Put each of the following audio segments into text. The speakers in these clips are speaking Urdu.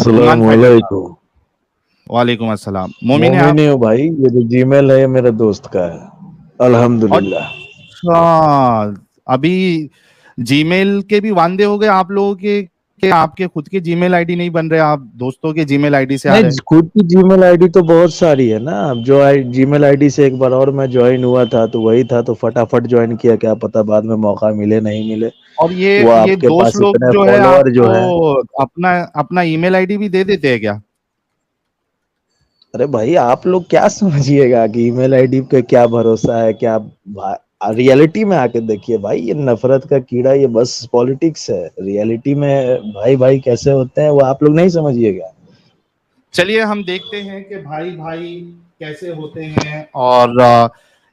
السلام سلمان فائٹر صاحب، علیکم. وعلیکم السلام. مومن ہیں آپ؟ مومن ہی ہو بھائی. یہ جو جی میل ہے یہ میرے دوست کا ہے. الحمدللہ. اچھا، ابھی جی میل کے بھی واندے ہو گئے آپ لوگوں کے کہ آپ کے خود کے جی میل آئی ڈی نہیں بن رہے، آپ دوستوں کے جی میل آئی ڈی سے آ رہے نہیں، خود کی جی میل آئی ڈی تو بہت ساری ہے نا. اب جو جی میل آئی ڈی سے ایک بار اور میں جوائن ہوا تھا تو وہی تھا، تو فٹافٹ جوائن کیا. کیا پتا بعد میں موقع ملے نہیں ملے. اور وہ یہ آپ کے دوست پاس لوگ اتنے جو ہے آپ فالوور جو کو ہے. اپنا ای میل آئی ڈی بھی دے دیتے ہیں کیا؟ ارے بھائی آپ لوگ کیا سمجھیے گا کہ ای میل آئی ڈی پہ کیا بھروسہ ہے کیا. ریئلٹی میں آ کے دیکھیے بھائی، یہ نفرت کا کیڑا یہ بس پالیٹکس ہے. ریئلٹی میں بھائی بھائی کیسے ہوتے ہیں وہ آپ لوگ نہیں سمجھیے گا. چلیے ہم دیکھتے ہیں کہ بھائی بھائی کیسے ہوتے ہیں، اور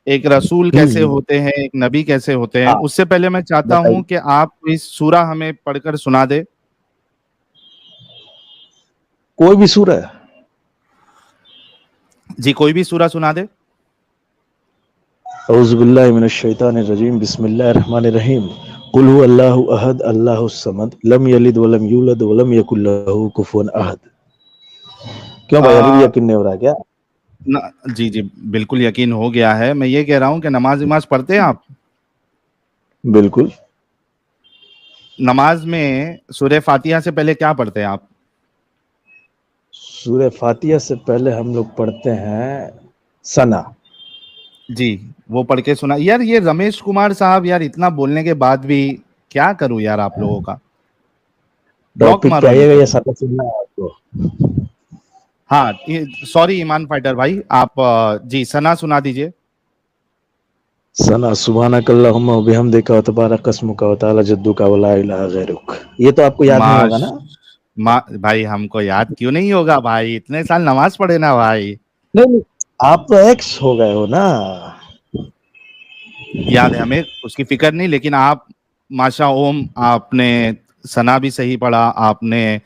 ایک رسول کیسے ہوتے ہیں، ایک نبی کیسے ہوتے ہیں. ہاں اس سے پہلے میں چاہتا ہوں بتائیے. کہ آپ کوئی سورہ ہمیں پڑھ کر سنا دے. کوئی بھی سورہ؟ جی کوئی بھی سورہ سنا دے. اعوذ باللہ من الشیطان الرجیم. بسم اللہ الرحمن الرحیم. قل هو اللہ احد اللہ الصمد لم یلد ولم یولد ولم یکن لہ کفوا احد. کیوں بھائی ابھی بھی یقین نہیں ہو رہا کیا؟ جی جی بالکل یقین ہو گیا ہے. میں یہ کہہ رہا ہوں کہ نماز پڑھتے ہیں آپ؟ بالکل. نماز میں سورہ فاتحہ سے پہلے کیا پڑھتے ہیں آپ؟ سورہ فاتحہ سے پہلے ہم لوگ پڑھتے ہیں ثنا. جی وہ پڑھ کے سنا. یار یہ رمیش کمار صاحب یار اتنا بولنے کے بعد بھی کیا کروں یار آپ لوگوں کا. بلاک ٹاپک پہ مارو ان آئیے گا کو. یا ثنا سننا ہے آپ کو؟ ہاں سوری ایمان فائٹر بھائی، آپ جی ثنا سنا دیجئے. ثنا سبحانک اللہم و بحمدک و تبارک اسمک و تعالی جدک و لا الہ غیرک. یہ تو آپ کو یاد نہیں ہوگا نا؟ بھائی ہم کو یاد کیوں نہیں ہوگا بھائی، اتنے سال نماز پڑھے نا بھائی. نہیں آپ تو ایکس ہو گئے ہو نا. یاد ہے ہمیں، اس کی فکر نہیں. لیکن آپ ماشا اوم آپ نے ثنا بھی صحیح پڑھا، آپ نے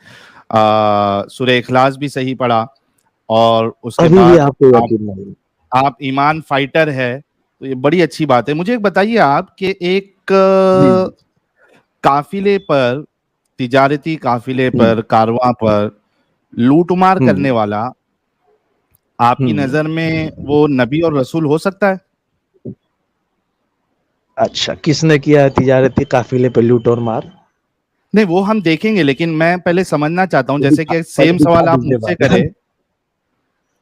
سورہ اخلاص بھی صحیح پڑھا، اور اس کے ابھی بھی بعد آپ کو آپ یقین نہیں. آپ ایمان فائٹر ہے تو یہ بڑی اچھی بات ہے. مجھے ایک بتائیے آپ کہ ایک جی قافلے پر، تجارتی قافلے پر، کارواں پر لوٹ مار کرنے والا آپ کی نظر میں وہ نبی اور رسول ہو سکتا ہے؟ اچھا کس نے کیا ہے تجارتی قافلے پہ لوٹ اور مار؟ نہیں وہ ہم دیکھیں گے، لیکن میں پہلے سمجھنا چاہتا ہوں جیسے کہ پہلے سیم دکھا سوال آپ دیجیے مجھ سے بھائی کرے.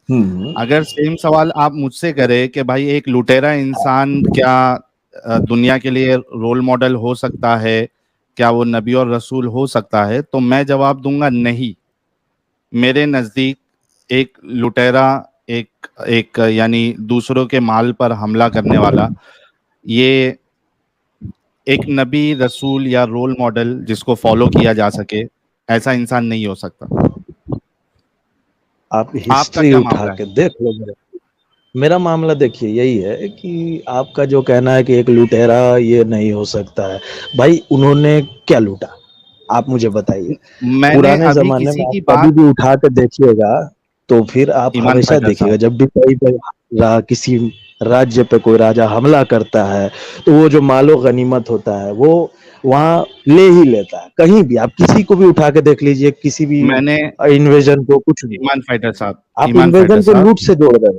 جان. اگر سیم سوال آپ مجھ سے کرے کہ بھائی ایک لٹیرا انسان کیا دنیا کے لیے رول ماڈل ہو سکتا ہے، کیا وہ نبی اور رسول ہو سکتا ہے، تو میں جواب دوں گا نہیں. میرے نزدیک ایک لٹیرا، ایک یعنی دوسروں کے مال پر حملہ کرنے والا، یہ ایک نبی رسول یا رول ماڈل جس کو فالو کیا جا سکے، ایسا انسان نہیں ہو سکتا. آپ آپ کا ہسٹری کیا اٹھا معاملہ کے دیکھ لو. میرا معاملہ دیکھیے یہی ہے کہ آپ کا جو کہنا ہے کہ ایک لٹیرا یہ نہیں ہو سکتا ہے، بھائی انہوں نے کیا لوٹا آپ مجھے بتائیے. ہے؟ میں نے پرانے ابھی زمانے کسی میں کی آپ کبھی بات، بھی اٹھا کے دیکھیے گا تو پھر آپ ایمان ہمیشہ فائٹر دیکھیے گا صاحب، جب بھی کوئی کسی راجیہ پہ کوئی راجا حملہ کرتا ہے تو وہ جو مال و غنیمت ہوتا ہے وہ وہاں لے ہی لیتا ہے. کہیں بھی آپ کسی کو بھی اٹھا کے دیکھ لیجئے، کسی بھی میں نے انویژن کو، کچھ بھی ایمان فائٹر صاحب، آپ ایمان فائٹر انویژن کو صاحب، لوٹ سے جوڑ رہے ہیں.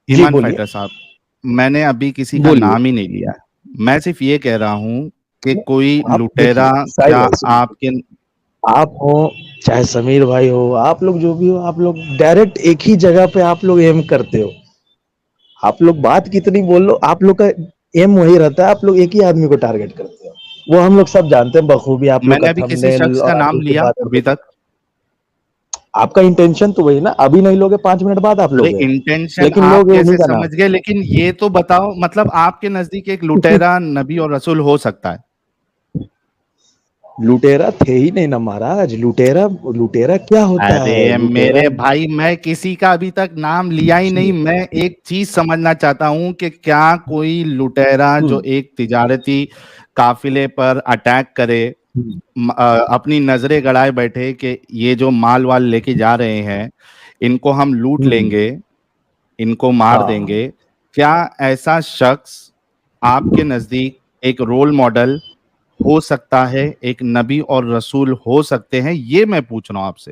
جی ایمان بولیے فائٹر صاحب، میں نے ابھی کسی کا بولیے. نام ہی نہیں لیا. میں صرف یہ کہہ رہا ہوں کہ کوئی آپ لٹیرا دیکھیے کیا سائلنس. آپ کے آپ ہو چاہے سمیر بھائی ہو، آپ لوگ جو بھی ہو، آپ لوگ ڈائریکٹ ایک ہی جگہ پہ آپ لوگ ایم کرتے ہو. آپ لوگ بات کتنی بول لو، آپ لوگ کا ایم وہی رہتا ہے، آپ لوگ ایک ہی آدمی کو ٹارگٹ کرتے ہو. وہ ہم لوگ سب جانتے ہیں بخوبی. آپ لوگ میں کا نے ابھی تھم کسی نیل شخص اور کا آپ نام لوگ کی لیا ابھی بات، تک؟ آپ کا انٹینشن تو وہی نا، ابھی نہیں لوگے 5 منٹ بعد آپ ارے لوگ ہیں، انٹینشن لیکن آپ لوگ کیسے انہیں کا نام. سمجھ گئے؟ لیکن یہ تو بتاؤ، مطلب آپ کے نزدیک ایک لٹیرا نبی اور رسول ہو سکتا ہے؟ لوٹیرا تھے ہی نہیں نا مہاراج. لوٹیرا کیا ہوتا ہے ارے لوٹیرا؟ میرے بھائی میں کسی کا ابھی تک نام لیا ہی نہیں. میں ایک چیز سمجھنا چاہتا ہوں کہ کیا کوئی لٹیرا جو ایک تجارتی قافلے پر اٹیک کرے، اپنی نظریں گڑائے بیٹھے کہ یہ جو مال وال لے کے جا رہے ہیں ان کو ہم لوٹ لیں گے، ان کو مار دیں ہاں گے، کیا ایسا شخص آپ کے نزدیک ایک رول ماڈل ہو سکتا ہے، ایک نبی اور رسول ہو سکتے ہیں؟ یہ میں پوچھ رہا ہوں آپ سے.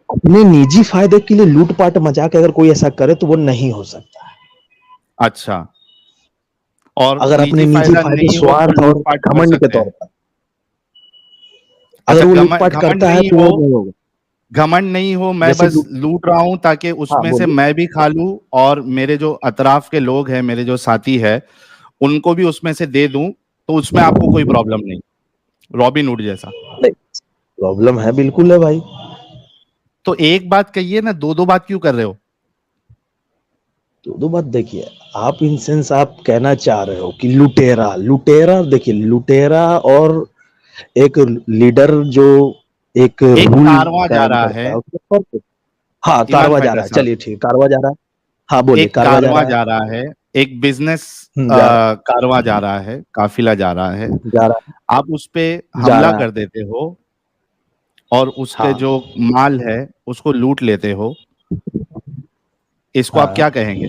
اپنے نجی فائدے کے لیے لوٹ پاٹ مچا کے اگر کوئی ایسا کرے تو وہ نہیں ہو سکتا ہے. اچھا، اور اگر اپنے نجی فائدے نہیں ہو تو سوارتھ اور لوٹ پاٹ کر گھمنڈ کے سکتے ہیں. طور پر اچھا، اگر وہ لوٹ پاٹ گھمنڈ کرتا ہے نہیں تو ہو، وہ نہیں ہوگا. گھمنڈ نہیں ہو، میں جیسے بس لوٹ رہا ہوں تاکہ اس ہاں میں سے بولیے. میں بھی کھا لوں اور میرے جو اطراف کے لوگ ہیں، میرے جو ساتھی ہے، ان کو بھی اس میں سے دے دوں، تو اس میں آپ کو کوئی پرابلم نہیں. رابن ہوڈ جیسا. پرابلم ہے، بالکل ہے بھائی. تو ایک بات کہیے نا، دو بات کیوں کر رہے ہو؟ دو بات دیکھیے، آپ ان سینس آپ کہنا چاہ رہے ہو کہ لٹیرا دیکھیے، لٹیرا اور ایک لیڈر جو ایک ایک رول کارواں جا قائم رہا کرتا ہے، ہے. ہاں ایمان کارواں جا فائٹر رہا ہے، صاحب، چلیے ٹھیک، کارواں جا رہا ہے. ہاں بولیے، ایک کارواں جا کارواں رہا جا رہا ہے، ایک بزنس جا رہا کارواں جا رہا ہے، قافلہ جا رہا ہے. جا رہا آپ اس پہ جا حملہ رہا کر دیتے ہو اور اس کے ہاں جو مال ہے اس کو لوٹ لیتے ہو. اس کو آپ ہاں کیا کہیں گے؟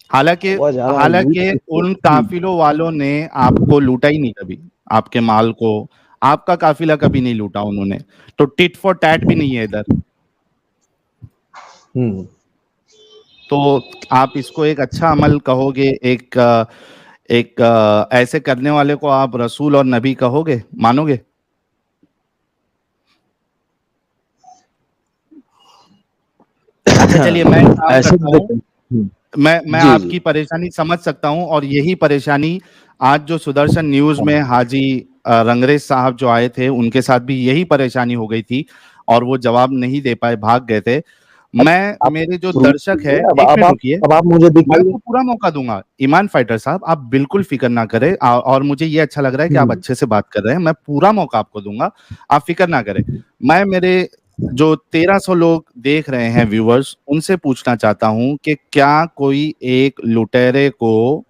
حالانکہ کارواں جا رہا ہے حالانکہ ان قافلوں والوں نے آپ کو لوٹا ہی نہیں کبھی، آپ کے مال کو، آپ کا قافلہ کبھی نہیں لوٹا انہوں نے. تو ٹٹ فور ٹیٹ بھی نہیں ہے ادھر. ہوں. تو آپ اس کو ایک اچھا عمل کہو گے؟ ایک ایسے کرنے والے کو آپ رسول اور نبی کہو گے، مانو گے؟ اچھا چلیے، میں ایک کام ایسے کرتا تو ہوں، دیکھیں. میں جی آپ جی کی پریشانی سمجھ سکتا ہوں، اور یہی پریشانی آج جو سدرشن نیوز میں حاجی رنگریز صاحب جو آئے تھے ان کے ساتھ بھی یہی پریشانی ہو گئی تھی، اور وہ جواب نہیں دے پائے، بھاگ گئے تھے. آپ میرے جو درشک ہے، رکیے، ایک منٹ رکیے، اب آپ مجھے میں آپ دکھائیے. کو پورا موقع دوں گا. ایمان فائٹر صاحب، آپ بالکل فکر نہ کریں، اور مجھے یہ اچھا لگ رہا ہے کہ آپ اچھے سے بات کر رہے ہیں. میں پورا موقع آپ کو دوں گا، آپ فکر نہ کریں. میں میرے جو 1300 لوگ دیکھ رہے ہیں ویورز، ان سے پوچھنا چاہتا ہوں کہ کیا کوئی ایک لٹیرے کو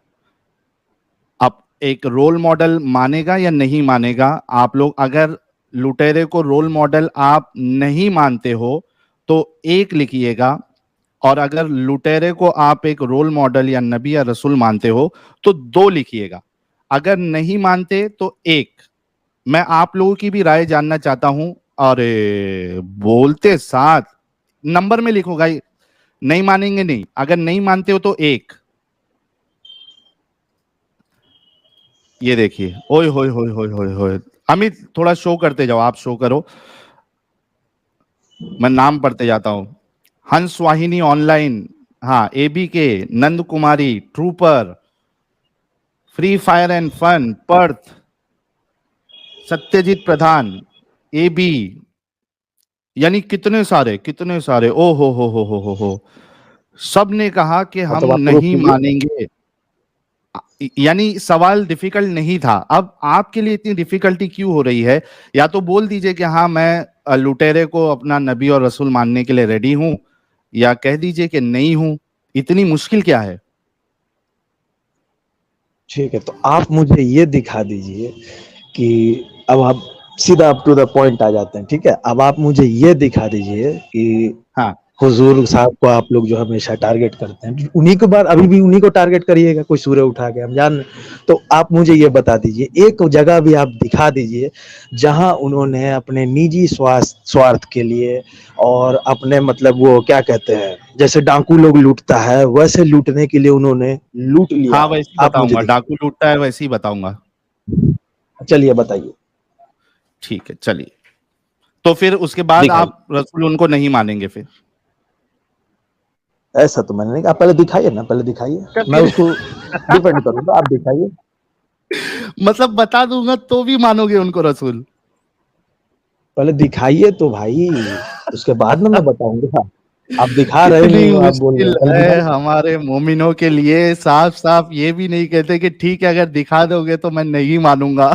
اب ایک رول ماڈل مانے گا یا نہیں مانے گا؟ آپ لوگ اگر لٹیرے کو رول ماڈل آپ نہیں مانتے ہو تو ایک لکھیے گا، اور اگر لٹیرے کو آپ ایک رول ماڈل یا نبی یا رسول مانتے ہو تو 2 لکھیے گا. اگر نہیں مانتے تو 1. میں آپ لوگوں کی بھی رائے جاننا چاہتا ہوں. ارے بولتے ساتھ نمبر میں لکھو گا، نہیں مانیں گے نہیں، اگر نہیں مانتے ہو تو 1. یہ دیکھیے، اوئے ہوئے ہوئے ہوئے ہوئے ہوئے. امیت تھوڑا شو کرتے جاؤ، آپ شو کرو، میں نام پڑھتے جاتا ہوں. ہنس واہنی آن لائن، ہاں، A B K, Nand Kumari, trooper, Free Fire and fun, Parth, Satyajit Pradhan, A B, یعنی کتنے سارے. او ہو. سب نے کہا کہ ہم مطلب آپ پروف نہیں کیجیے. مانیں گے. یعنی سوال ڈیفیکلٹ نہیں تھا. اب آپ کے لیے اتنی ڈیفیکلٹی کیوں ہو رہی ہے؟ یا تو بول دیجئے کہ ہاں میں لٹیرے کو اپنا نبی اور رسول ماننے کے لیے ریڈی ہوں، یا کہہ دیجئے کہ نہیں ہوں. اتنی مشکل کیا ہے؟ ٹھیک ہے، تو آپ مجھے یہ دکھا دیجئے کہ اب آپ سیدھا اپ ٹو دا پوائنٹ آ جاتے ہیں. ٹھیک ہے، اب آپ مجھے یہ دکھا دیجئے کہ ہاں، حضور صاحب کو آپ لوگ جو ہمیشہ ٹارگٹ کرتے ہیں، انہی کے بعد ابھی بھی انہی کو ٹارگٹ کریے گا، کوئی سورہ اٹھا کے، ہم جان. تو آپ مجھے یہ بتا دیجئے، ایک جگہ بھی آپ دکھا دیجئے جہاں انہوں نے اپنے نجی سوارتھ کے لیے اور اپنے مطلب وہ کیا کہتے ہیں، جیسے ڈاکو لوگ لوٹتا ہے ویسے لوٹنے کے لیے انہوں نے لوٹ لیا ہاں ہے. ویسے ہی آپ بتاؤں مجھے گا، دکھائیں. ڈاکو لوٹتا ہے ویسے ہی بتاؤں گا. چلیے بتائیے. ٹھیک ہے چلیے. تو پھر اس کے بعد دکھائیے. آپ رسول ان کو نہیں مانیں گے پھر؟ ایسا تو میں نے نہیں کہا، پہلے دکھائیے نا، پہلے دکھائیے، میں پھر اس کو ڈیپینڈ کروں گا. آپ دکھائیے. مطلب بتا دوں گا تو بھی مانو گے ان کو رسول؟ پہلے دکھائیے تو بھائی، اس کے بعد نا میں بتاؤں گا. آپ دکھا رہے کتنی نہیں ہو، آپ بول رہے مشکل ہیں پہلے ہے دکھائیے. ہمارے مومنوں کے لیے. صاف صاف یہ بھی نہیں کہتے کہ ٹھیک ہے اگر دکھا دو گے تو میں نہیں مانوں گا.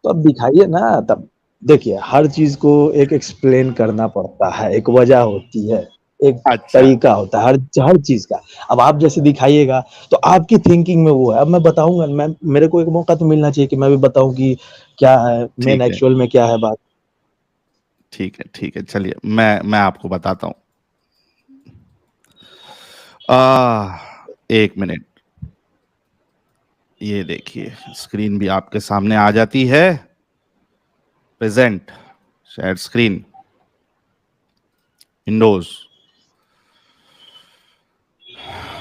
تو اب دکھائیے نا. تب دیکھیے، ہر چیز کو ایک ایکسپلین کرنا پڑتا ہے، ایک وجہ ہوتی ہے، ایک اچھا طریقہ ہوتا ہے ہر چیز کا. اب آپ جیسے دکھائیے گا تو آپ کی تھنکنگ میں وہ ہے. اب میں بتاؤں گا، میرے کو ایک موقع تو ملنا چاہیے کہ میں بھی بتاؤں کہ کیا ہے مین ٹھیک ہے ایکچوئل میں کیا ہے بات. ٹھیک ہے چلیے، میں آپ کو بتاتا ہوں. ایک منٹ، یہ دیکھیے اسکرین بھی آپ کے سامنے آ جاتی ہے. present, share screen, Windows.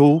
2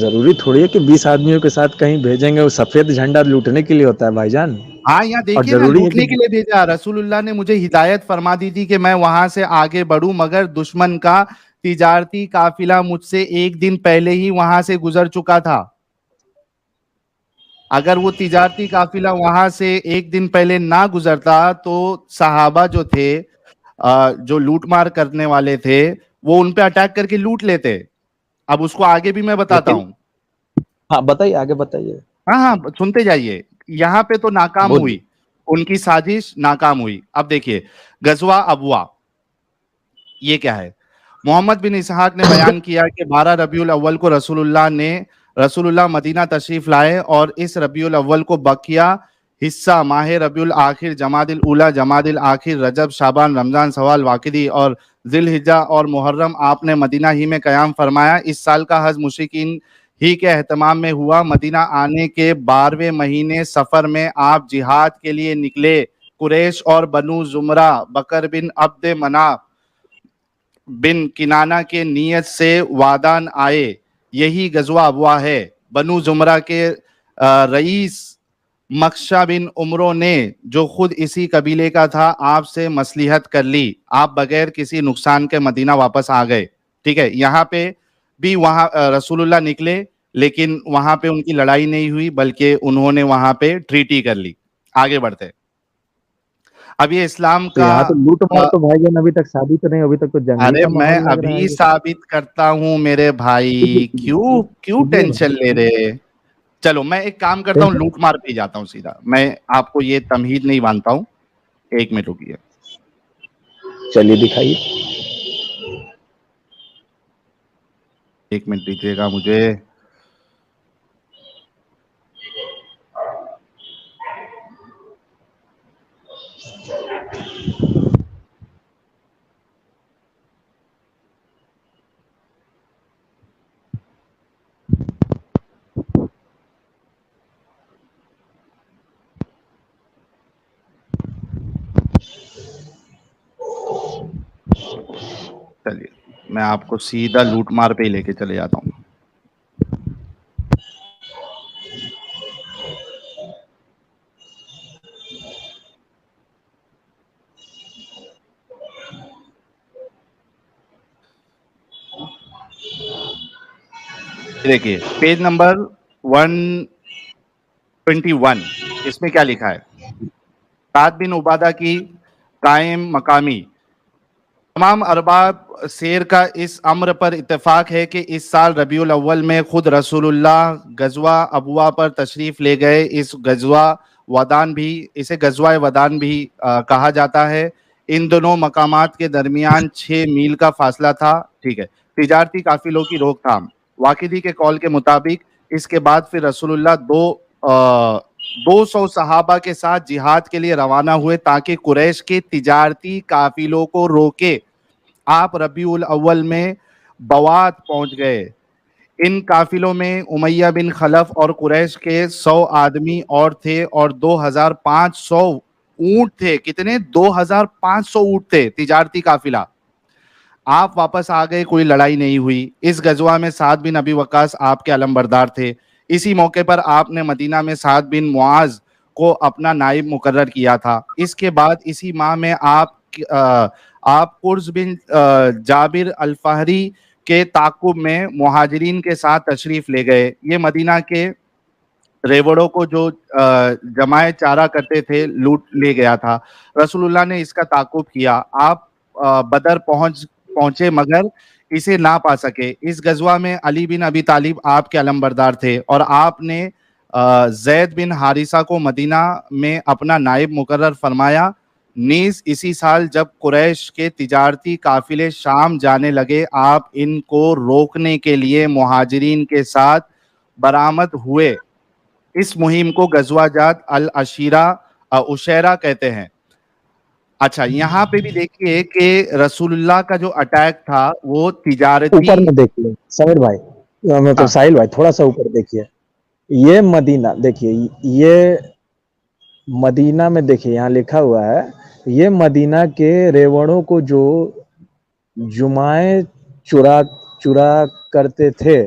ضروری تھوڑی ہے کہ 20 آدمیوں کے ساتھ کہیں بھیجیں گے, وہ سفید جھنڈا لوٹنے کے لیے ہوتا ہے بھائی جان. ہاں یہاں اور دیکھیے نا, ضروری ہے کہ لوٹنے کے لیے بھیجا. رسول اللہ نے مجھے ہدایت فرما دی تھی کہ میں وہاں سے آگے بڑھوں, مگر دشمن کا تجارتی قافلہ مجھ سے ایک دن پہلے ہی وہاں سے گزر چکا تھا. اگر وہ تجارتی قافلہ وہاں سے ایک دن پہلے نہ گزرتا تو صحابہ جو تھے, جو لوٹ مار کرنے والے تھے, وہ ان پہ اٹیک کر کے لوٹ لیتے. اب اس کو آگے بھی میں بتاتا لیکن ہوں. ہاں بتائیے, آگے بتائیے. ہاں ہاں سنتے جائیے. یہاں پہ تو ناکام بولیے. ہوئی, ان کی سازش ناکام ہوئی. اب دیکھیے غزوہ ابوا یہ کیا ہے. محمد بن اسحاق نے بیان کیا کہ 12 ربیع الاول کو رسول اللہ مدینہ تشریف لائے, اور اس ربیع الاول کو بقیہ حصہ ماہ ربیع الاخر, جمادی الاولی, جمادی الاخر, رجب, شعبان, رمضان, شوال, واقدی اور ذی الحجہ اور محرم آپ نے مدینہ ہی میں قیام فرمایا. اس سال کا حج مشرکین ہی کے اہتمام میں ہوا. مدینہ آنے کے 12ویں مہینے سفر میں آپ جہاد کے لیے نکلے. قریش اور بنو زمرہ بکر بن عبد مناف بن کنانہ کے نیت سے وادان آئے. یہی غزوہ ابوا ہے. بنو زمرہ کے رئیس مخشہ بن عمرو نے, جو خود اسی قبیلے کا تھا, آپ سے مصلحت کر لی. آپ بغیر کسی نقصان کے مدینہ واپس آ گئے. ٹھیک ہے, یہاں پہ بھی وہاں رسول اللہ نکلے, لیکن وہاں پہ ان کی لڑائی نہیں ہوئی, بلکہ انہوں نے وہاں پہ ٹریٹی کر لی. آگے بڑھتے. اب یہ اسلام تو کا یہاں تو لوٹ مار تو بھائی جان ابھی تک ثابت نہیں, ابھی تک تو جنگی ارے کا میں ماحول لگ رہا ہے ابھی یہ. ثابت کرتا ہوں میرے بھائی, کیوں کیجیے بھائی. ٹینشن لے رہے. چلو میں ایک کام کرتا ہوں, لوٹ مار پہ جاتا ہوں سیدھا. میں آپ کو یہ تمہید نہیں مانتا ہوں. ایک منٹ رکیے. چلیے دکھائیے. ایک منٹ دیجیے گا مجھے. چلیے میں آپ کو سیدھا لوٹ مار پہ ہی لے کے چلے جاتا ہوں. دیکھیے پیج نمبر 121, اس میں کیا لکھا ہے. سعد بن عبادہ کی قائم مقامی. تمام ارباب سیر کا اس امر پر اتفاق ہے کہ اس سال ربیع الاول میں خود رسول اللہ غزوہ ابوا پر تشریف لے گئے. اسے غزوہ ودان بھی کہا جاتا ہے. ان دونوں مقامات کے درمیان 6 میل کا فاصلہ تھا. ٹھیک ہے. تجارتی قافلوں کی روک تھام. واقدی کے قول کے مطابق اس کے بعد پھر رسول اللہ 200 صحابہ کے ساتھ جہاد کے لیے روانہ ہوئے تاکہ قریش کے تجارتی قافلوں کو روکے. آپ ربیع الاول میں بوات پہنچ گئے. ان قافلوں میں امیہ بن خلف اور قریش کے 100 آدمی اور تھے, اور 2500 اونٹ تھے. کتنے؟ 2500 اونٹ تھے. تجارتی قافلہ. آپ واپس آ گئے, کوئی لڑائی نہیں ہوئی. اس غزوہ میں سعد بن ابی وقاص آپ کے علمبردار تھے. اسی موقع پر آپ نے مدینہ میں سعد بن معاذ کو اپنا نائب مقرر کیا تھا. اس کے بعد اسی ماہ میں آپ قرظ بن جابر الفہری کے تعاقب میں مہاجرین کے ساتھ تشریف لے گئے. یہ مدینہ کے ریوڑوں کو جو جمائے چارہ کرتے تھے لوٹ لے گیا تھا. رسول اللہ نے اس کا تعاقب کیا. آپ بدر پہنچے مگر اسے نہ پا سکے. اس غزوہ میں علی بن ابی طالب آپ کے علمبردار تھے, اور آپ نے زید بن حارثہ کو مدینہ میں اپنا نائب مقرر فرمایا. نیز اسی سال جب قریش کے تجارتی قافلے شام جانے لگے, آپ ان کو روکنے کے لیے مہاجرین کے ساتھ برآمد ہوئے. اس مہم کو غزوہ جات العشیرہ کہتے ہیں. اچھا یہاں پہ بھی دیکھیے کہ رسول اللہ کا جو اٹیک تھا وہ تجارتی. اوپر میں دیکھیے سمیر بھائی, مطلب ہاں ساحل بھائی, تھوڑا سا اوپر دیکھیے. یہ مدینہ دیکھیے, یہ مدینہ میں دیکھیے یہاں لکھا ہوا ہے, یہ مدینہ کے ریوڑوں کو جو جمعے چرا کرتے تھے,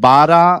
12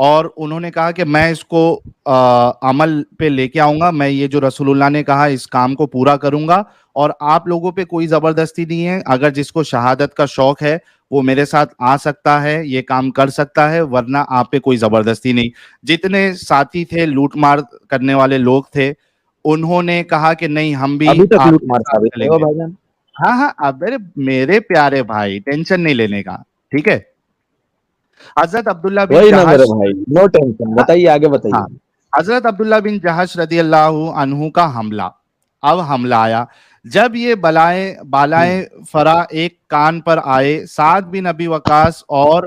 اور انہوں نے کہا کہ میں اس کو عمل پہ لے کے آؤں گا, میں یہ جو رسول اللہ نے کہا اس کام کو پورا کروں گا, اور آپ لوگوں پہ کوئی زبردستی نہیں ہے, اگر جس کو شہادت کا شوق ہے وہ میرے ساتھ آ سکتا ہے, یہ کام کر سکتا ہے, ورنہ آپ پہ کوئی زبردستی نہیں. جتنے ساتھی تھے, لوٹ مار کرنے والے لوگ تھے, انہوں نے کہا کہ نہیں ہم بھی ابھی تک آپ لوٹ کے مار ساتھ ثابت چلیں ہے گے. بھائی جان. ہاں ہاں, اب میرے پیارے بھائی ٹینشن نہیں لینے کا, ٹھیک ہے. حضرت عبداللہ بن وہی نا میرے جہش, بھائی, نو ٹینشن, بتائیے آگے ہاں, بتائیے. حضرت عبداللہ بن جہش رضی اللہ عنہ کا حملہ. اب حملہ آیا, جب یہ بالائے فرا ایک کان پر آئے, سعد بن ابی وقاص اور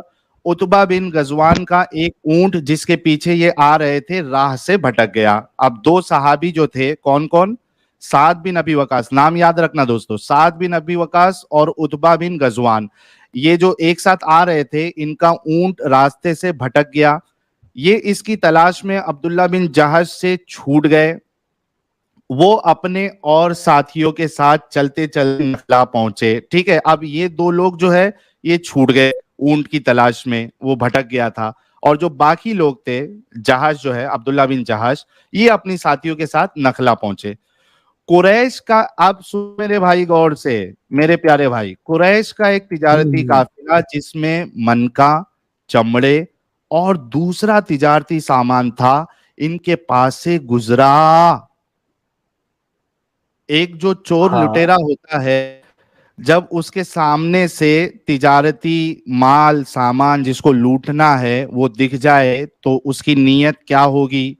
عتبہ بن غزوان کا ایک اونٹ جس کے پیچھے یہ آ رہے تھے راہ سے بھٹک گیا. اب دو صحابی جو تھے, کون کون؟ سعد بن ابی وقاص, نام یاد رکھنا دوستو, سعد بن ابی وقاص اور عتبہ بن غزوان, یہ جو ایک ساتھ آ رہے تھے, ان کا اونٹ راستے سے بھٹک گیا. یہ اس کی تلاش میں عبداللہ بن جہش سے چھوٹ گئے. وہ اپنے اور ساتھیوں کے ساتھ چلتے چلتے نخلا پہنچے, ٹھیک ہے. اب یہ دو لوگ جو ہے یہ چھوٹ گئے اونٹ کی تلاش میں, وہ بھٹک گیا تھا, اور جو باقی لوگ تھے, جہش جو ہے عبداللہ بن جہش, یہ اپنی ساتھیوں کے ساتھ نخلا پہنچے. قریش کا, اب سن میرے بھائی غور سے, میرے پیارے بھائی, قریش کا ایک تجارتی قافلہ جس میں منکا, چمڑے اور دوسرا تجارتی سامان تھا, ان کے پاس سے گزرا. ایک جو چور ہاں لٹیرا ہوتا ہے, جب اس کے سامنے سے تجارتی مال سامان جس کو لوٹنا ہے وہ دکھ جائے تو اس کی نیت کیا ہوگی,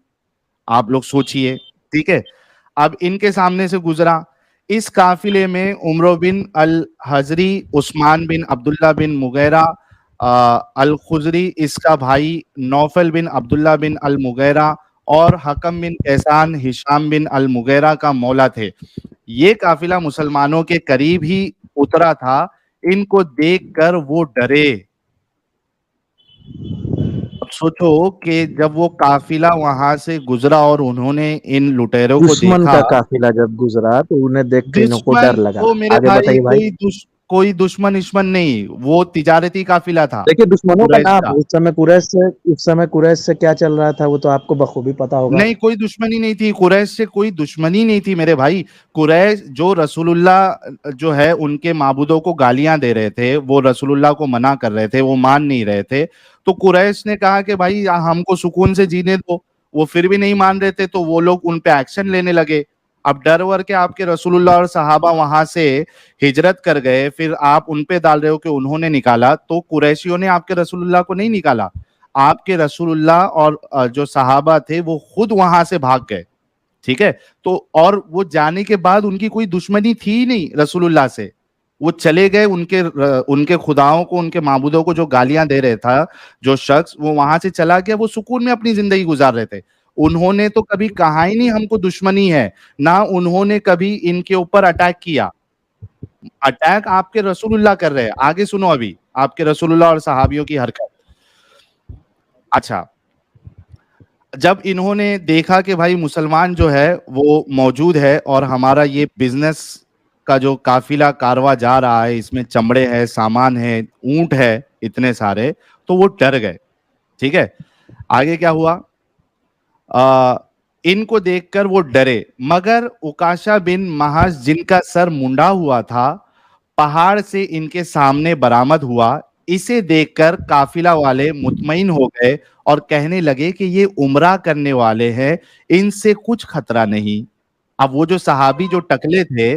آپ لوگ سوچئے, ٹھیک ہے. اب ان کے سامنے سے گزرا. اس قافلے میں عمرو بن الحضری, عثمان بن عبداللہ بن مغیرہ الخزری, اس کا بھائی نوفل بن عبداللہ بن المغیرہ, اور حکم بن کیسان ہشام بن المغیرہ کا مولا تھے. یہ قافلہ مسلمانوں کے قریب ہی اترا تھا. ان کو دیکھ کر وہ ڈرے. اب سوچو کہ جب وہ قافلہ وہاں سے گزرا اور انہوں نے ان لٹیروں کو دشمن دیکھا, کا قافلہ جب گزرا تو انہیں دیکھ کے انہوں کو دشمن ڈر لگا. وہ میرے آگے بھائی بتائیے بھائی. کوئی دشمن نہیں, وہ تجارتی قافلہ تھا دیکھیے دشمنوں کا قریش نام, کا. اس سمے قریش سے کیا چل رہا تھا وہ تو آپ کو بخوبی پتا ہوگا. نہیں, کوئی دشمنی نہیں تھی قریش سے, کوئی دشمنی نہیں تھی میرے بھائی. قریش جو رسول اللہ جو ہے ان کے معبودوں کو گالیاں دے رہے تھے, وہ رسول اللہ کو منع کر رہے تھے, وہ مان نہیں رہے تھے, تو قریش نے کہا کہ بھائی ہم کو سکون سے جینے دو. وہ پھر بھی نہیں مان رہے تھے, تو وہ لوگ ان پہ ایکشن لینے لگے. اب ڈر ور کے آپ کے رسول اللہ اور صحابہ وہاں سے ہجرت کر گئے, پھر آپ ان پہ ڈال رہے ہو کہ انہوں نے نکالا, تو قریشیوں نے آپ کے رسول اللہ کو نہیں نکالا. آپ کے رسول اللہ اور جو صحابہ تھے وہ خود وہاں سے بھاگ گئے, ٹھیک ہے. تو اور وہ جانے کے بعد ان کی کوئی دشمنی تھی نہیں رسول اللہ سے, وہ چلے گئے. ان کے خداؤں کو, ان کے معبودوں کو جو گالیاں دے رہے تھا جو شخص, وہ وہاں سے چلا گیا, وہ سکون میں اپنی زندگی گزار رہے تھے. انہوں نے تو کبھی کہا ہی نہیں ہم کو دشمنی ہے, نہ انہوں نے کبھی ان کے اوپر اٹیک کیا. اٹیک آپ کے رسول اللہ کر رہے ہیں. آگے سنو ابھی آپ کے رسول اللہ اور صحابیوں کی حرکت. اچھا, جب انہوں نے دیکھا کہ بھائی مسلمان جو ہے وہ موجود ہے, اور ہمارا یہ بزنس کا جو قافلہ کارواں جا رہا ہے, اس میں چمڑے ہے, سامان ہے, اونٹ ہے اتنے سارے, تو وہ ڈر گئے, ٹھیک ہے. آگے کیا ہوا, ان کو دیکھ کر وہ ڈرے, مگر عکاشہ بن محض جن کا سر منڈا ہوا تھا پہاڑ سے ان کے سامنے برآمد ہوا. اسے دیکھ کر قافلہ والے مطمئن ہو گئے اور کہنے لگے کہ یہ عمرہ کرنے والے ہیں, ان سے کچھ خطرہ نہیں. اب وہ جو صحابی جو ٹکلے تھے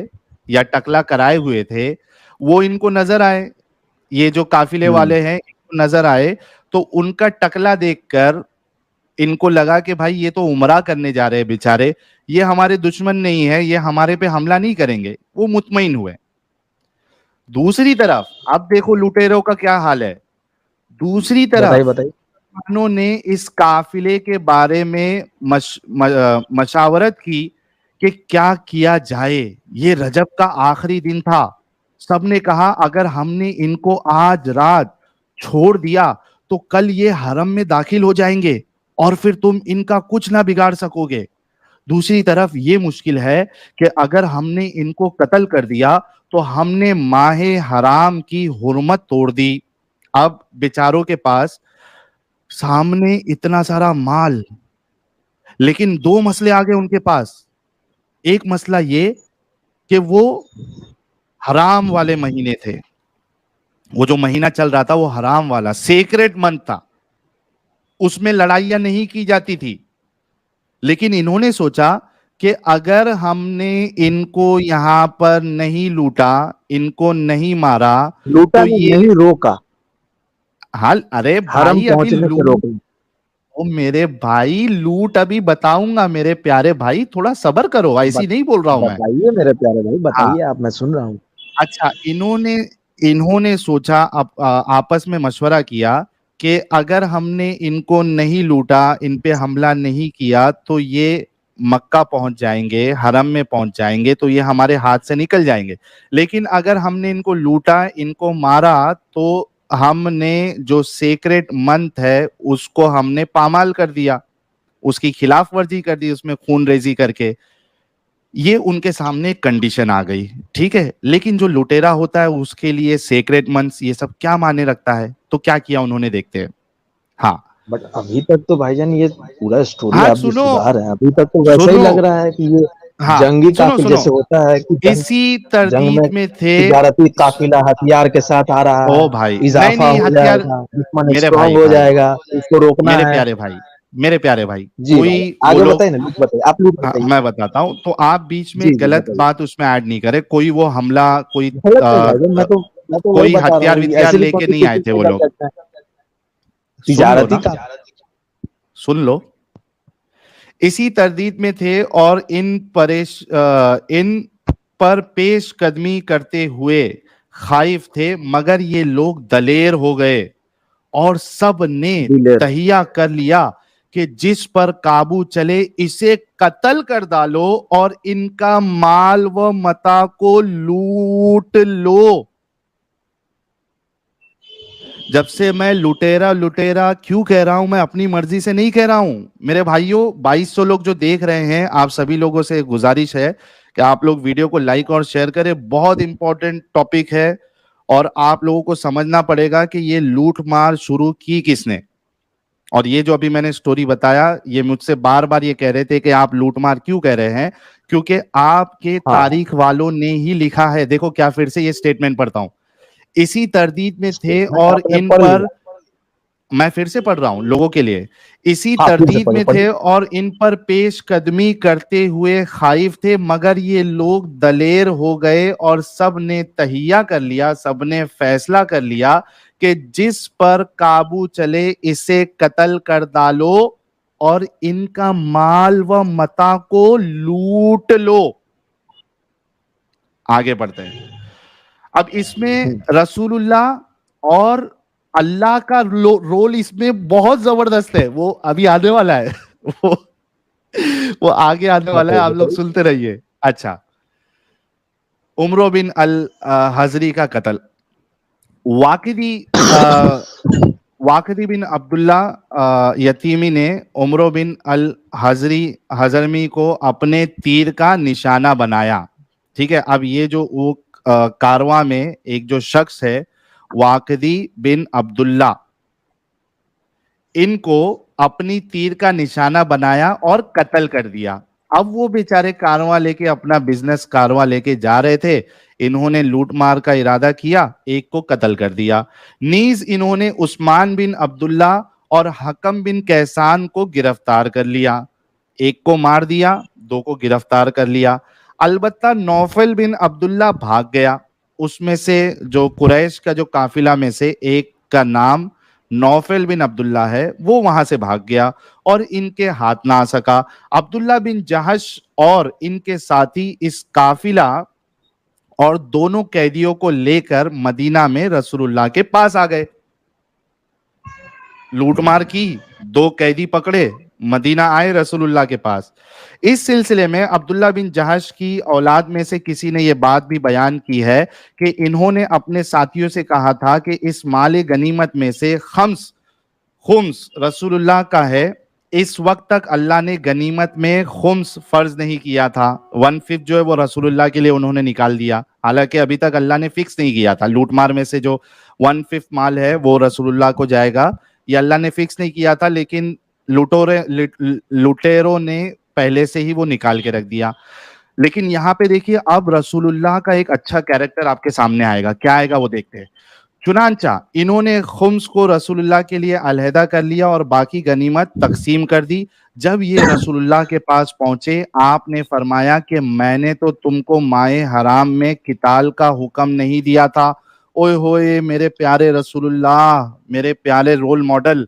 یا ٹکلا کرائے ہوئے تھے, وہ ان کو نظر آئے, یہ جو قافلے والے ہیں ان کو نظر آئے, تو ان کا ٹکلا دیکھ کر ان کو لگا کہ بھائی یہ تو عمرہ کرنے جا رہے ہیں بیچارے, یہ ہمارے دشمن نہیں ہے, یہ ہمارے پہ حملہ نہیں کریں گے. وہ مطمئن ہوئے. دوسری طرف اب دیکھو لٹیروں کا کیا حال ہے. دوسری بتائیے طرف بتائیے. انہوں نے اس قافلے کے بارے میں مشاورت کی کہ کیا کیا جائے. یہ رجب کا آخری دن تھا. سب نے کہا اگر ہم نے ان کو آج رات چھوڑ دیا تو کل یہ حرم میں داخل ہو جائیں گے, اور پھر تم ان کا کچھ نہ بگاڑ سکو گے. دوسری طرف یہ مشکل ہے کہ اگر ہم نے ان کو قتل کر دیا تو ہم نے ماہ حرام کی حرمت توڑ دی. اب بیچاروں کے پاس سامنے اتنا سارا مال, لیکن دو مسئلے آ گئے ان کے پاس. ایک مسئلہ یہ کہ وہ حرام والے مہینے تھے, وہ جو مہینہ چل رہا تھا وہ حرام والا سیکریٹ منتھ تھا, اس میں لڑائیاں نہیں کی جاتی تھی. لیکن انہوں نے سوچا کہ اگر ہم نے ان کو یہاں پر نہیں لوٹا, ان کو نہیں مارا, لوٹا تو یہ نہیں روکا, حال, ارے حرم بھائی ابھی پہنچنے سے لوٹ, روکنا. او میرے بھائی لوٹ ابھی بتاؤں گا میرے پیارے بھائی, تھوڑا صبر کرو, ایسی نہیں بول رہا ہوں میں. بتائیے میرے پیارے بھائی, ہاں بتائیے آپ, میں سن رہا ہوں. اچھا, انہوں نے سوچا, آپس میں مشورہ کیا کہ اگر ہم نے ان کو نہیں لوٹا, ان پہ حملہ نہیں کیا, تو یہ مکہ پہنچ جائیں گے, حرم میں پہنچ جائیں گے, تو یہ ہمارے ہاتھ سے نکل جائیں گے. لیکن اگر ہم نے ان کو لوٹا, ان کو مارا, تو ہم نے جو سیکریٹ منتھ ہے اس کو ہم نے پامال کر دیا, اس کی خلاف ورزی کر دی, اس میں خون ریزی کر کے. یہ ان کے سامنے ایک کنڈیشن آ گئی, ٹھیک ہے. لیکن جو لٹیرا ہوتا ہے اس کے لیے سیکریٹ منتھس یہ سب کیا معنی رکھتا ہے, تو کیا کیا انہوں نے, دیکھتے ہیں. ہاں بٹ ابھی تک تو بھائی جان یہ پورا اسٹوری ہاں آپ جو سنو سنا رہے ہیں, ابھی تک تو ویسا ہی سنو لگ رہا ہے کہ یہ ہاں جنگی سنو قافلے سنو جیسے ہوتا ہے کہ اسی جنگ میں تردید تھے. تجارتی قافلہ ہتھیار کے ساتھ آ رہا او ہے, بھائی نہیں اضافہ نہیں, ہو ہتھیار, جائے گا, دشمن میرے اسٹرانگ بھائی ہو بھائی جائے گا, اس کو روکنا میرے ہے. پیارے بھائی, میرے پیارے بھائی, جی بھائی, کوئی وہ آگے لوگ, بتائیے نا, لوٹ بتائیے, آپ لوٹ بتائیے. میں بتاتا ہوں, تو آپ بیچ میں جی جی غلط بتائیے. بات اس میں ایڈ نہیں کرے. کوئی وہ حملہ, کوئی غلط نہیں بھائی جان, میں تو وہی کوئی بتا رہا ہتھیار ہوں, وتھیار ایسے بھی لے کے نہیں آئے کمپٹیشن تھے کیا وہ جا لوگ. سکتا ہے. سن لو تجارتی نا, کا سن لو. اسی تردید میں تھے اور ان پر پیش قدمی کرتے ہوئے خائف تھے, مگر یہ لوگ دلیر ہو گئے اور سب نے دلیر. تہیہ کر لیا کہ جس پر قابو چلے اسے قتل کر ڈالو اور ان کا مال و متاع کو لوٹ لو. جب سے میں لٹیرا کیوں کہہ رہا ہوں, میں اپنی مرضی سے نہیں کہہ رہا ہوں میرے بھائیوں. 2200 لوگ جو دیکھ رہے ہیں, آپ سبھی لوگوں سے گزارش ہے کہ آپ لوگ ویڈیو کو لائک اور شیئر کریں. بہت امپورٹنٹ ٹاپک ہے اور آپ لوگوں کو سمجھنا پڑے گا کہ یہ لوٹ مار شروع کی کس نے. اور یہ جو ابھی میں نے سٹوری بتایا, یہ مجھ سے بار بار یہ کہہ رہے تھے کہ آپ لوٹ مار کیوں کہہ رہے ہیں, کیونکہ آپ کے ہاں, تاریخ والوں نے ہی لکھا ہے. دیکھو کیا, پھر سے یہ سٹیٹمنٹ پڑھتا ہوں. اسی تردید میں تھے اسٹیٹمنٹ اور آپ نے ان پڑھ پر, لیا. میں پھر سے پڑھ رہا ہوں لوگوں کے لیے. اسی ہاں, پھر سے تردید پڑھیے میں تھے پڑھیے. اور ان پر پیش قدمی کرتے ہوئے خائف تھے, مگر یہ لوگ دلیر ہو گئے اور سب نے تہیہ کر لیا, سب نے فیصلہ کر لیا کہ جس پر قابو چلے اسے قتل کر ڈالو اور ان کا مال و متاع کو لوٹ لو. آگے بڑھتے ہیں. اب اس میں رسول اللہ اور اللہ کا رول اس میں بہت زبردست ہے, وہ ابھی آنے والا ہے. وہ آگے آنے والا ہے, بتائیے آپ لوگ بتائیے. سنتے رہیے. اچھا, عمرو بن الحضری کا قتل. واقدی بن عبداللہ یتیمی نے عمرو بن الحضرمی کو اپنے تیر کا نشانہ بنایا. ٹھیک ہے, اب یہ جو وہ کارواں میں ایک جو شخص ہے واقدی بن عبداللہ, ان کو اپنی تیر کا نشانہ بنایا اور قتل کر دیا. اب وہ بیچارے کارواں لے کے, اپنا بزنس کارواں لے کے جا رہے تھے, انہوں نے لوٹ مار کا ارادہ کیا, ایک کو قتل کر دیا. نیز انہوں نے عثمان بن عبداللہ اور حکم بن کیسان کو گرفتار کر لیا, ایک کو مار دیا, دو کو گرفتار کر لیا. البتہ نوفل بن عبداللہ بھاگ گیا. اس میں سے جو قریش کا جو قافلہ میں سے ایک کا نام نوفل بن عبداللہ ہے, وہ وہاں سے بھاگ گیا اور ان کے ہاتھ نہ آ سکا. عبداللہ بن جہش اور ان کے ساتھی اس قافلہ اور دونوں قیدیوں کو لے کر مدینہ میں رسول اللہ کے پاس آ گئے. لوٹ مار کی, دو قیدی پکڑے, مدینہ آئے رسول اللہ کے پاس. اس سلسلے میں عبداللہ بن جہش کی اولاد میں سے کسی نے یہ بات بھی بیان کی ہے کہ انہوں نے اپنے ساتھیوں سے کہا تھا کہ اس مال غنیمت میں سے خمس رسول اللہ کا ہے. اس وقت تک اللہ نے غنیمت میں خمس فرض نہیں کیا تھا. 1/5 جو ہے وہ رسول اللہ کے لیے انہوں نے نکال دیا, حالانکہ ابھی تک اللہ نے فکس نہیں کیا تھا. لوٹ مار میں سے جو 1/5 مال ہے وہ رسول اللہ کو جائے گا, یہ اللہ نے فکس نہیں کیا تھا, لیکن لٹیروں نے پہلے سے ہی وہ نکال کے رکھ دیا. لیکن یہاں پہ دیکھیے اب رسول اللہ کا ایک اچھا کیریکٹر آپ کے سامنے آئے گا. کیا آئے گا وہ دیکھتے ہیں. چنانچہ انہوں نے خمس کو رسول اللہ کے لیے علیحدہ کر لیا اور باقی غنیمت تقسیم کر دی. جب یہ رسول اللہ کے پاس پہنچے, آپ نے فرمایا کہ میں نے تو تم کو مائے حرام میں قتال کا حکم نہیں دیا تھا. اوئے ہوئے میرے پیارے رسول اللہ, میرے پیارے رول ماڈل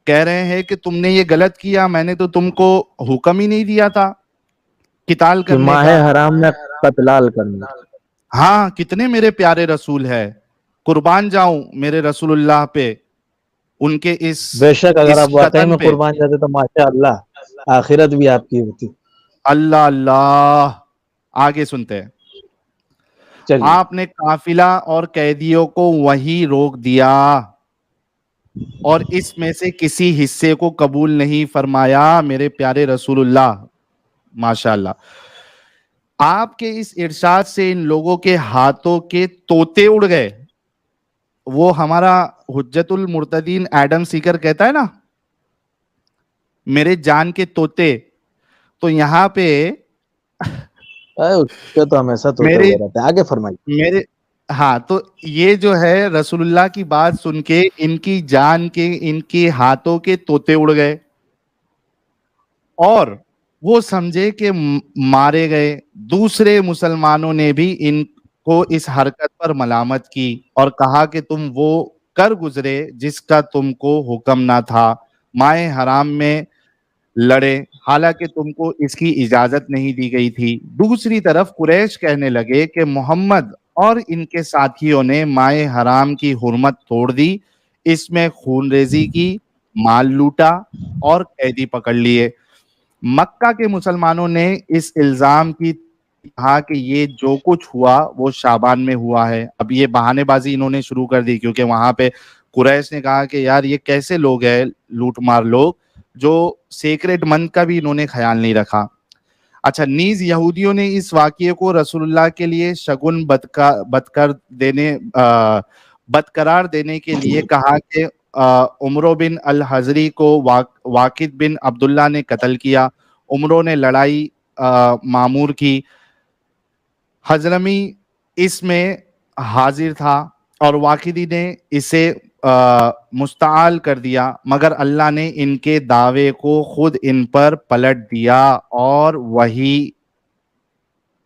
کہہ رہے ہیں کہ تم نے یہ غلط کیا, میں نے تو تم کو حکم ہی نہیں دیا تھا قتال کہ کرنے ماہ کا. حرام میں قتلال کرنا. ہاں, کتنے میرے پیارے رسول ہے, قربان جاؤں میرے رسول اللہ پہ, ان کے بے شک اگر اس آپ واقعی قتل میں پہ. قربان جاتے تو ماشاء اللہ آخرت بھی آپ کی ہوتی. اللہ اللہ, آگے سنتے ہیں. چلیے. آپ نے قافلہ اور قیدیوں کو وہیں روک دیا اور اس میں سے کسی حصے کو قبول نہیں فرمایا میرے پیارے رسول اللہ. ماشاء اللہ, آپ کے اس ارشاد سے ان لوگوں کے ہاتھوں کے طوطے اڑ گئے. وہ ہمارا حجت المرتدین ایڈم سیکر کہتا ہے نا, میرے جان کے طوطے. تو یہاں پہ اس کے تو ہمیشہ توتے میرے اڑے رہتے ہیں. آگے فرمائیے. ہاں, تو یہ جو ہے رسول اللہ کی بات سن کے ان کی جان کے, ان کے ہاتھوں کے طوطے اڑ گئے اور وہ سمجھے کہ مارے گئے. دوسرے مسلمانوں نے بھی ان کو اس حرکت پر ملامت کی اور کہا کہ تم وہ کر گزرے جس کا تم کو حکم نہ تھا, مائے حرام میں لڑے حالانکہ تم کو اس کی اجازت نہیں دی گئی تھی. دوسری طرف قریش کہنے لگے کہ محمد اور ان کے ساتھیوں نے مائے حرام کی حرمت توڑ دی, اس میں خون ریزی کی, مال لوٹا اور قیدی پکڑ لیے. مکہ کے مسلمانوں نے اس الزام کی کہا کہ یہ جو کچھ ہوا وہ شعبان میں ہوا ہے. اب یہ بہانے بازی انہوں نے شروع کر دی, کیونکہ وہاں پہ قریش نے کہا کہ یار یہ کیسے لوگ ہیں لوٹ مار لوگ جو سیکریٹ منتھ کا بھی انہوں نے خیال نہیں رکھا. اچھا, نیز یہودیوں نے اس واقعے کو رسول اللہ کے لیے شگن بدقرار دینے کے لیے کہا کہ عمرو بن الحضری کو واقد بن عبداللہ نے قتل کیا. عمرو نے لڑائی معمور کی. حضرمی اس میں حاضر تھا اور واقدی نے اسے مستعال کر دیا, مگر اللہ نے ان کے دعوے کو خود ان پر پلٹ دیا اور وہی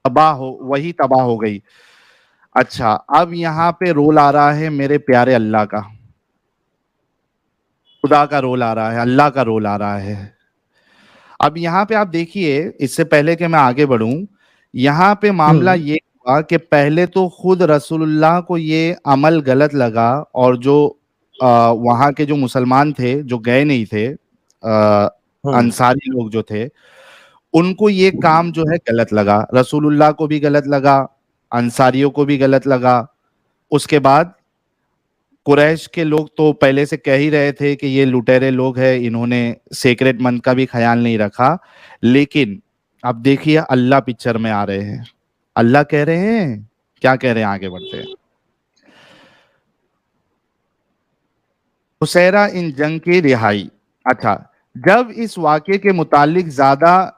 تباہ ہو گئی. اچھا, اب یہاں پہ رول آ رہا ہے میرے پیارے اللہ کا, خدا کا رول آ رہا ہے, اللہ کا رول آ رہا ہے. اب یہاں پہ آپ دیکھیے, اس سے پہلے کہ میں آگے بڑھوں, یہاں پہ معاملہ یہ ہوا کہ پہلے تو خود رسول اللہ کو یہ عمل غلط لگا اور جو وہاں کے جو مسلمان تھے جو گئے نہیں تھے, انصاری لوگ جو تھے, ان کو یہ کام جو ہے غلط لگا. رسول اللہ کو بھی غلط لگا, انصاریوں کو بھی غلط لگا. اس کے بعد قریش کے لوگ تو پہلے سے کہہ ہی رہے تھے کہ یہ لٹیرے لوگ ہیں, انہوں نے سیکریٹ منتھ کا بھی خیال نہیں رکھا. لیکن اب دیکھیے اللہ پکچر میں آ رہے ہیں. اللہ کہہ رہے ہیں, کیا کہہ رہے ہیں, آگے بڑھتے ہیں. حسیرہ ان جنگ کی رہائی. اچھا, جب اس واقعے کے متعلق زیادہ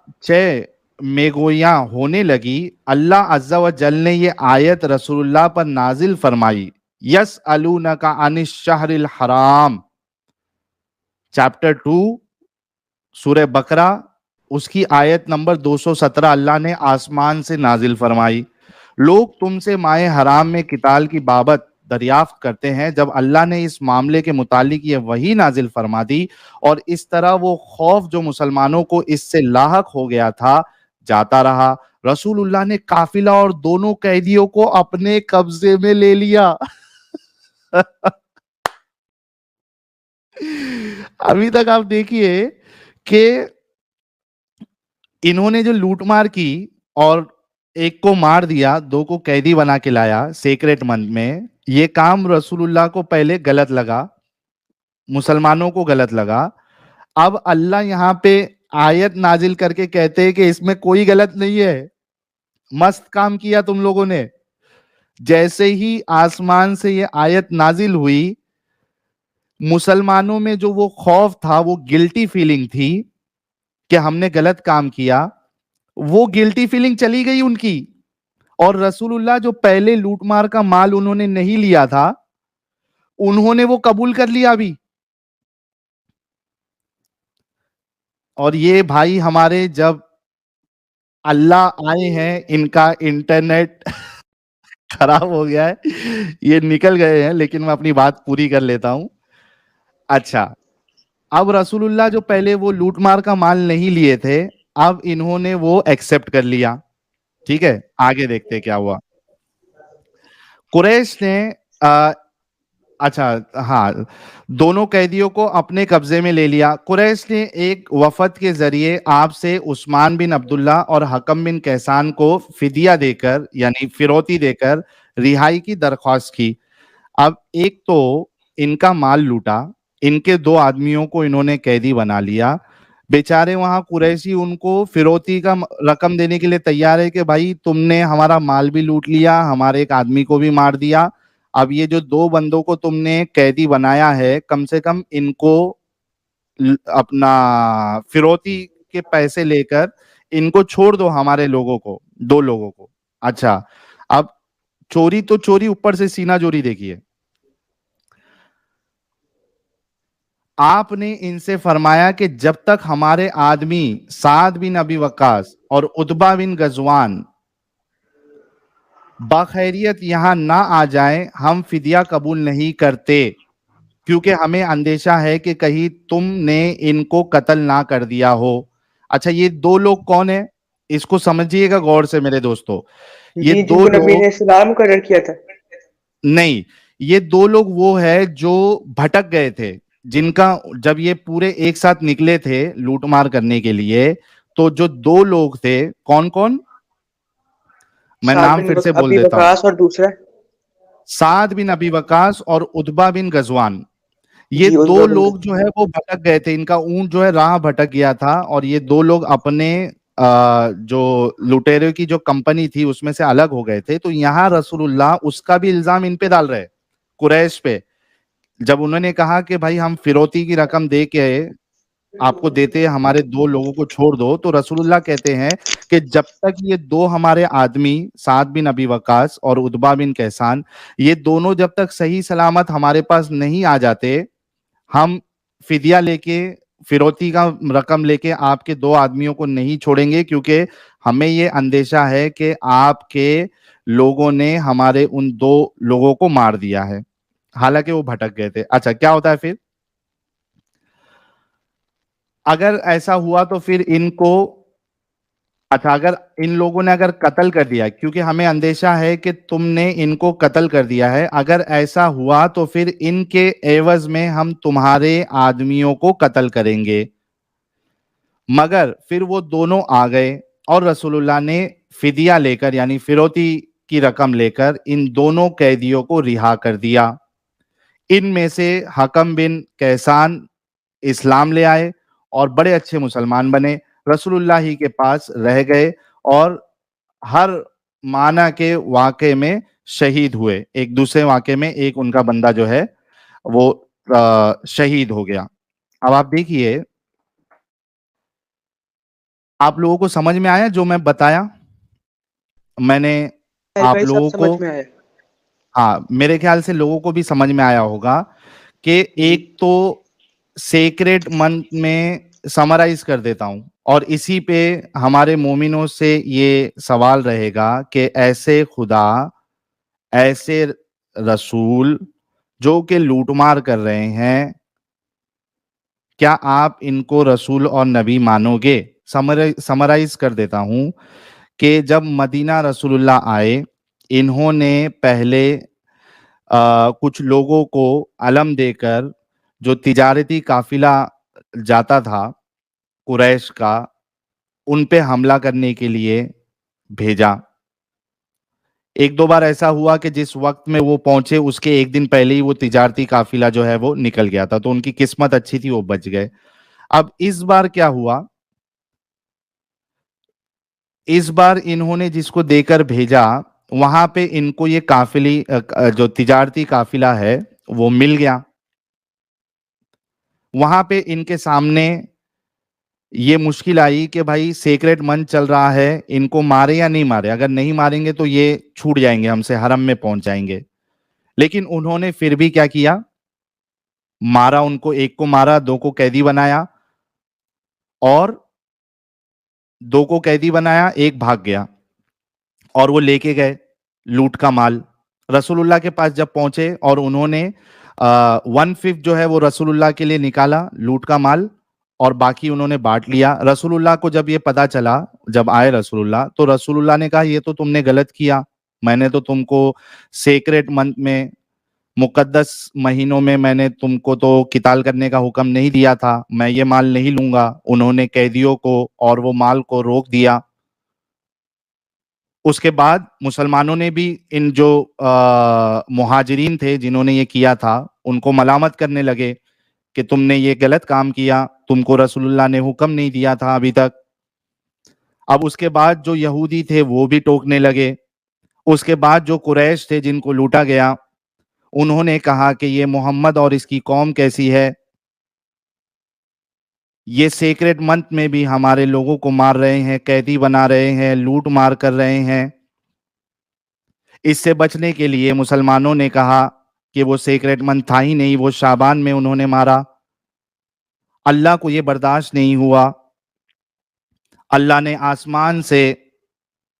میگویاں ہونے لگی, اللہ عز و جل نے یہ آیت رسول اللہ پر نازل فرمائی, یسألونک عن الشہر الحرام, چیپٹر 2 سورہ بقرہ, اس کی آیت نمبر 217 اللہ نے آسمان سے نازل فرمائی. لوگ تم سے مائے حرام میں قتال کی بابت دریافت کرتے ہیں. جب اللہ نے اس معاملے کے متعلق یہ وحی نازل فرما دی اور اس طرح وہ خوف جو مسلمانوں کو اس سے لاحق ہو گیا تھا جاتا رہا, رسول اللہ نے قافلہ اور دونوں قیدیوں کو اپنے قبضے میں لے لیا. ابھی تک آپ دیکھیے کہ انہوں نے جو لوٹ مار کی اور ایک کو مار دیا, دو کو قیدی بنا کے لایا سیکریٹ منتھ میں, یہ کام رسول اللہ کو پہلے غلط لگا, مسلمانوں کو غلط لگا. اب اللہ یہاں پہ آیت نازل کر کے کہتے ہیں کہ اس میں کوئی غلط نہیں ہے, مست کام کیا تم لوگوں نے. جیسے ہی آسمان سے یہ آیت نازل ہوئی, مسلمانوں میں جو وہ خوف تھا, وہ گلٹی فیلنگ تھی کہ ہم نے غلط کام کیا, وہ گلٹی فیلنگ چلی گئی ان کی. اور رسول اللہ جو پہلے لوٹ مار کا مال انہوں نے نہیں لیا تھا, انہوں نے وہ قبول کر لیا ابھی. اور یہ بھائی ہمارے جب اللہ آئے ہیں, ان کا انٹرنیٹ خراب ہو گیا ہے, یہ نکل گئے ہیں, لیکن میں اپنی بات پوری کر لیتا ہوں. اچھا, اب رسول اللہ جو پہلے وہ لوٹ مار کا مال نہیں لیے تھے, اب انہوں نے وہ ایکسپٹ کر لیا. ٹھیک ہے, آگے دیکھتے کیا ہوا. قریش نے اچھا ہاں, دونوں قیدیوں کو اپنے قبضے میں لے لیا. قریش نے ایک وفد کے ذریعے آپ سے عثمان بن عبداللہ اور حکم بن کیسان کو فدیہ دے کر, یعنی فروتی دے کر رہائی کی درخواست کی. اب ایک تو ان کا مال لوٹا, ان کے 2 آدمیوں کو انہوں نے قیدی بنا لیا. بیچارے وہاں قریشی ان کو فروتی کا رقم دینے کے لیے تیار ہے کہ بھائی تم نے ہمارا مال بھی لوٹ لیا, ہمارے ایک آدمی کو بھی مار دیا, اب یہ جو 2 بندوں کو تم نے قیدی بنایا ہے, کم سے کم ان کو اپنا فروتی کے پیسے لے کر ان کو چھوڑ دو, ہمارے لوگوں کو, 2 لوگوں کو. اچھا, اب چوری تو چوری, اوپر سے سینہ چوری دیکھیے. آپ نے ان سے فرمایا کہ جب تک ہمارے آدمی سعد بن ابی وقاص اور عتبہ بن غزوان بخیریت یہاں نہ آ جائیں, ہم فدیہ قبول نہیں کرتے, کیونکہ ہمیں اندیشہ ہے کہ کہیں تم نے ان کو قتل نہ کر دیا ہو. اچھا, یہ 2 لوگ کون ہیں, اس کو سمجھیے گا غور سے میرے دوستو. یہ جی، 2 جن کو نبی لوگ نے اسلام مقرر کیا تھا. نہیں, یہ 2 لوگ وہ ہے جو بھٹک گئے تھے, جن کا جب یہ پورے ایک ساتھ نکلے تھے لوٹ مار کرنے کے لیے, تو جو 2 لوگ تھے, کون کون, میں سعد نام بن پھر سے بول ابی دیتا ہوں. وقاص اور دوسرا سعد بن ابی وقاص اور عتبہ بن غزوان, یہ جی 2 عتبہ بن لوگ جو ہے وہ بھٹک گئے تھے, ان کا اونٹ جو ہے راہ بھٹک گیا تھا, اور یہ 2 لوگ اپنے جو لٹیرے کی جو کمپنی تھی اس میں سے الگ ہو گئے تھے. تو یہاں رسول اللہ اس کا بھی الزام ان پہ ڈال رہے, قریش پہ. جب انہوں نے کہا کہ بھائی ہم فروتی کی رقم دے کے آپ کو دیتے, ہمارے 2 لوگوں کو چھوڑ دو, تو رسول اللہ کہتے ہیں کہ جب تک یہ 2 ہمارے آدمی سعد بن ابی وقاص اور عتبہ بن کیسان, یہ دونوں جب تک صحیح سلامت ہمارے پاس نہیں آ جاتے, ہم فدیہ لے کے, فروتی کا رقم لے کے آپ کے 2 آدمیوں کو نہیں چھوڑیں گے, کیونکہ ہمیں یہ اندیشہ ہے کہ آپ کے لوگوں نے ہمارے ان 2 لوگوں کو مار دیا ہے, حالانکہ وہ بھٹک گئے تھے. اچھا, کیا ہوتا ہے پھر, اگر ایسا ہوا تو پھر ان کو, اچھا اگر ان لوگوں نے اگر قتل کر دیا, کیونکہ ہمیں اندیشہ ہے کہ تم نے ان کو قتل کر دیا ہے, اگر ایسا ہوا تو پھر ان کے عوض میں ہم تمہارے آدمیوں کو قتل کریں گے. مگر پھر وہ دونوں آ گئے اور رسول اللہ نے فدیہ لے کر, یعنی فروتی کی رقم لے کر, ان دونوں قیدیوں کو رہا کر دیا. ان میں سے حکم بن کیسان اسلام لے آئے اور بڑے اچھے مسلمان بنے, رسول اللہ ہی کے پاس رہ گئے, اور ہر معنی کے واقعے میں شہید ہوئے. ایک دوسرے واقعے میں ایک ان کا بندہ جو ہے وہ شہید ہو گیا. اب آپ دیکھیے, آپ لوگوں کو سمجھ میں آیا جو میں بتایا, میں نے آپ بھائی سب لوگوں سمجھ کو, میں آیا. ہاں میرے خیال سے لوگوں کو بھی سمجھ میں آیا ہوگا کہ ایک تو سیکریٹ منتھ میں سمرائز کر دیتا ہوں, اور اسی پہ ہمارے مومنوں سے یہ سوال رہے گا کہ ایسے خدا, ایسے رسول جو کہ لوٹ مار کر رہے ہیں, کیا آپ ان کو رسول اور نبی مانو گے؟ سمرائز کر دیتا ہوں کہ جب مدینہ رسول اللہ آئے, انہوں نے پہلے کچھ لوگوں کو علم دے کر, جو تجارتی قافلہ جاتا تھا قریش کا, ان پہ حملہ کرنے کے لیے بھیجا. 1-2 بار ایسا ہوا کہ جس وقت میں وہ پہنچے اس کے 1 دن پہلے ہی وہ تجارتی قافلہ جو ہے وہ نکل گیا تھا, تو ان کی قسمت اچھی تھی, وہ بچ گئے. اب اس بار کیا ہوا, اس بار انہوں نے جس کو دے کر بھیجا, وہاں پہ ان کو یہ قافلی جو تجارتی قافلہ ہے وہ مل گیا. وہاں پہ ان کے سامنے یہ مشکل آئی کہ بھائی سیکریٹ منچ چل رہا ہے, ان کو مارے یا نہیں مارے, اگر نہیں ماریں گے تو یہ چھوٹ جائیں گے ہم سے, حرم میں پہنچ جائیں گے. لیکن انہوں نے پھر بھی کیا کیا, مارا ان کو, ایک کو مارا, دو کو قیدی بنایا, اور دو کو قیدی بنایا, ایک بھاگ گیا, اور وہ لے کے گئے لوٹ کا مال. رسول اللہ کے پاس جب پہنچے اور انہوں نے 1/5 جو ہے وہ رسول اللہ کے لیے نکالا لوٹ کا مال, اور باقی انہوں نے بانٹ لیا. رسول اللہ کو جب یہ پتا چلا, جب آئے رسول اللہ, تو رسول اللہ نے کہا یہ تو تم نے غلط کیا, میں نے تو تم کو سیکریٹ منتھ میں, مقدس مہینوں میں نے تم کو تو قتال کرنے کا حکم نہیں دیا تھا, میں یہ مال نہیں لوں گا. انہوں نے قیدیوں کو اور وہ مال کو روک دیا. اس کے بعد مسلمانوں نے بھی ان جو مہاجرین تھے جنہوں نے یہ کیا تھا ان کو ملامت کرنے لگے کہ تم نے یہ غلط کام کیا, تم کو رسول اللہ نے حکم نہیں دیا تھا ابھی تک. اب اس کے بعد جو یہودی تھے وہ بھی ٹوکنے لگے. اس کے بعد جو قریش تھے جن کو لوٹا گیا, انہوں نے کہا کہ یہ محمد اور اس کی قوم کیسی ہے, یہ سیکریٹ منتھ میں بھی ہمارے لوگوں کو مار رہے ہیں, قیدی بنا رہے ہیں, لوٹ مار کر رہے ہیں. اس سے بچنے کے لیے مسلمانوں نے کہا کہ وہ سیکریٹ منتھ تھا ہی نہیں, وہ شعبان میں انہوں نے مارا. اللہ کو یہ برداشت نہیں ہوا. اللہ نے آسمان سے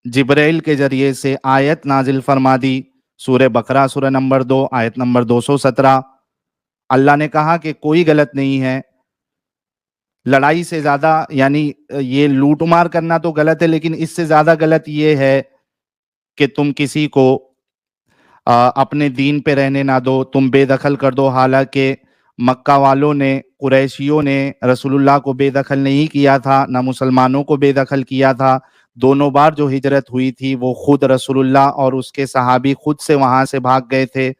جبرائیل کے ذریعے سے آیت نازل فرما دی, سورہ بقرہ سورہ نمبر 2 آیت نمبر 217. اللہ نے کہا کہ کوئی غلط نہیں ہے, لڑائی سے زیادہ, یعنی یہ لوٹ مار کرنا تو غلط ہے, لیکن اس سے زیادہ غلط یہ ہے کہ تم کسی کو اپنے دین پہ رہنے نہ دو, تم بے دخل کر دو. حالانکہ مکہ والوں نے, قریشیوں نے رسول اللہ کو بے دخل نہیں کیا تھا, نہ مسلمانوں کو بے دخل کیا تھا. دونوں بار جو ہجرت ہوئی تھی وہ خود رسول اللہ اور اس کے صحابی خود سے وہاں سے بھاگ گئے تھے.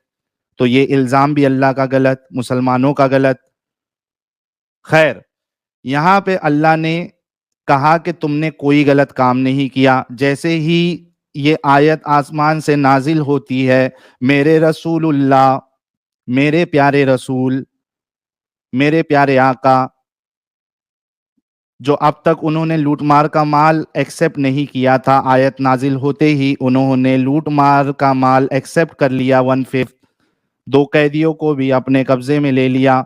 تو یہ الزام بھی اللہ کا غلط, مسلمانوں کا غلط. خیر, یہاں پہ اللہ نے کہا کہ تم نے کوئی غلط کام نہیں کیا. جیسے ہی یہ آیت آسمان سے نازل ہوتی ہے, میرے رسول اللہ, میرے پیارے رسول, میرے پیارے آقا, جو اب تک انہوں نے لوٹ مار کا مال ایکسپٹ نہیں کیا تھا, آیت نازل ہوتے ہی انہوں نے لوٹ مار کا مال ایکسپٹ کر لیا 1/5. 2 قیدیوں کو بھی اپنے قبضے میں لے لیا.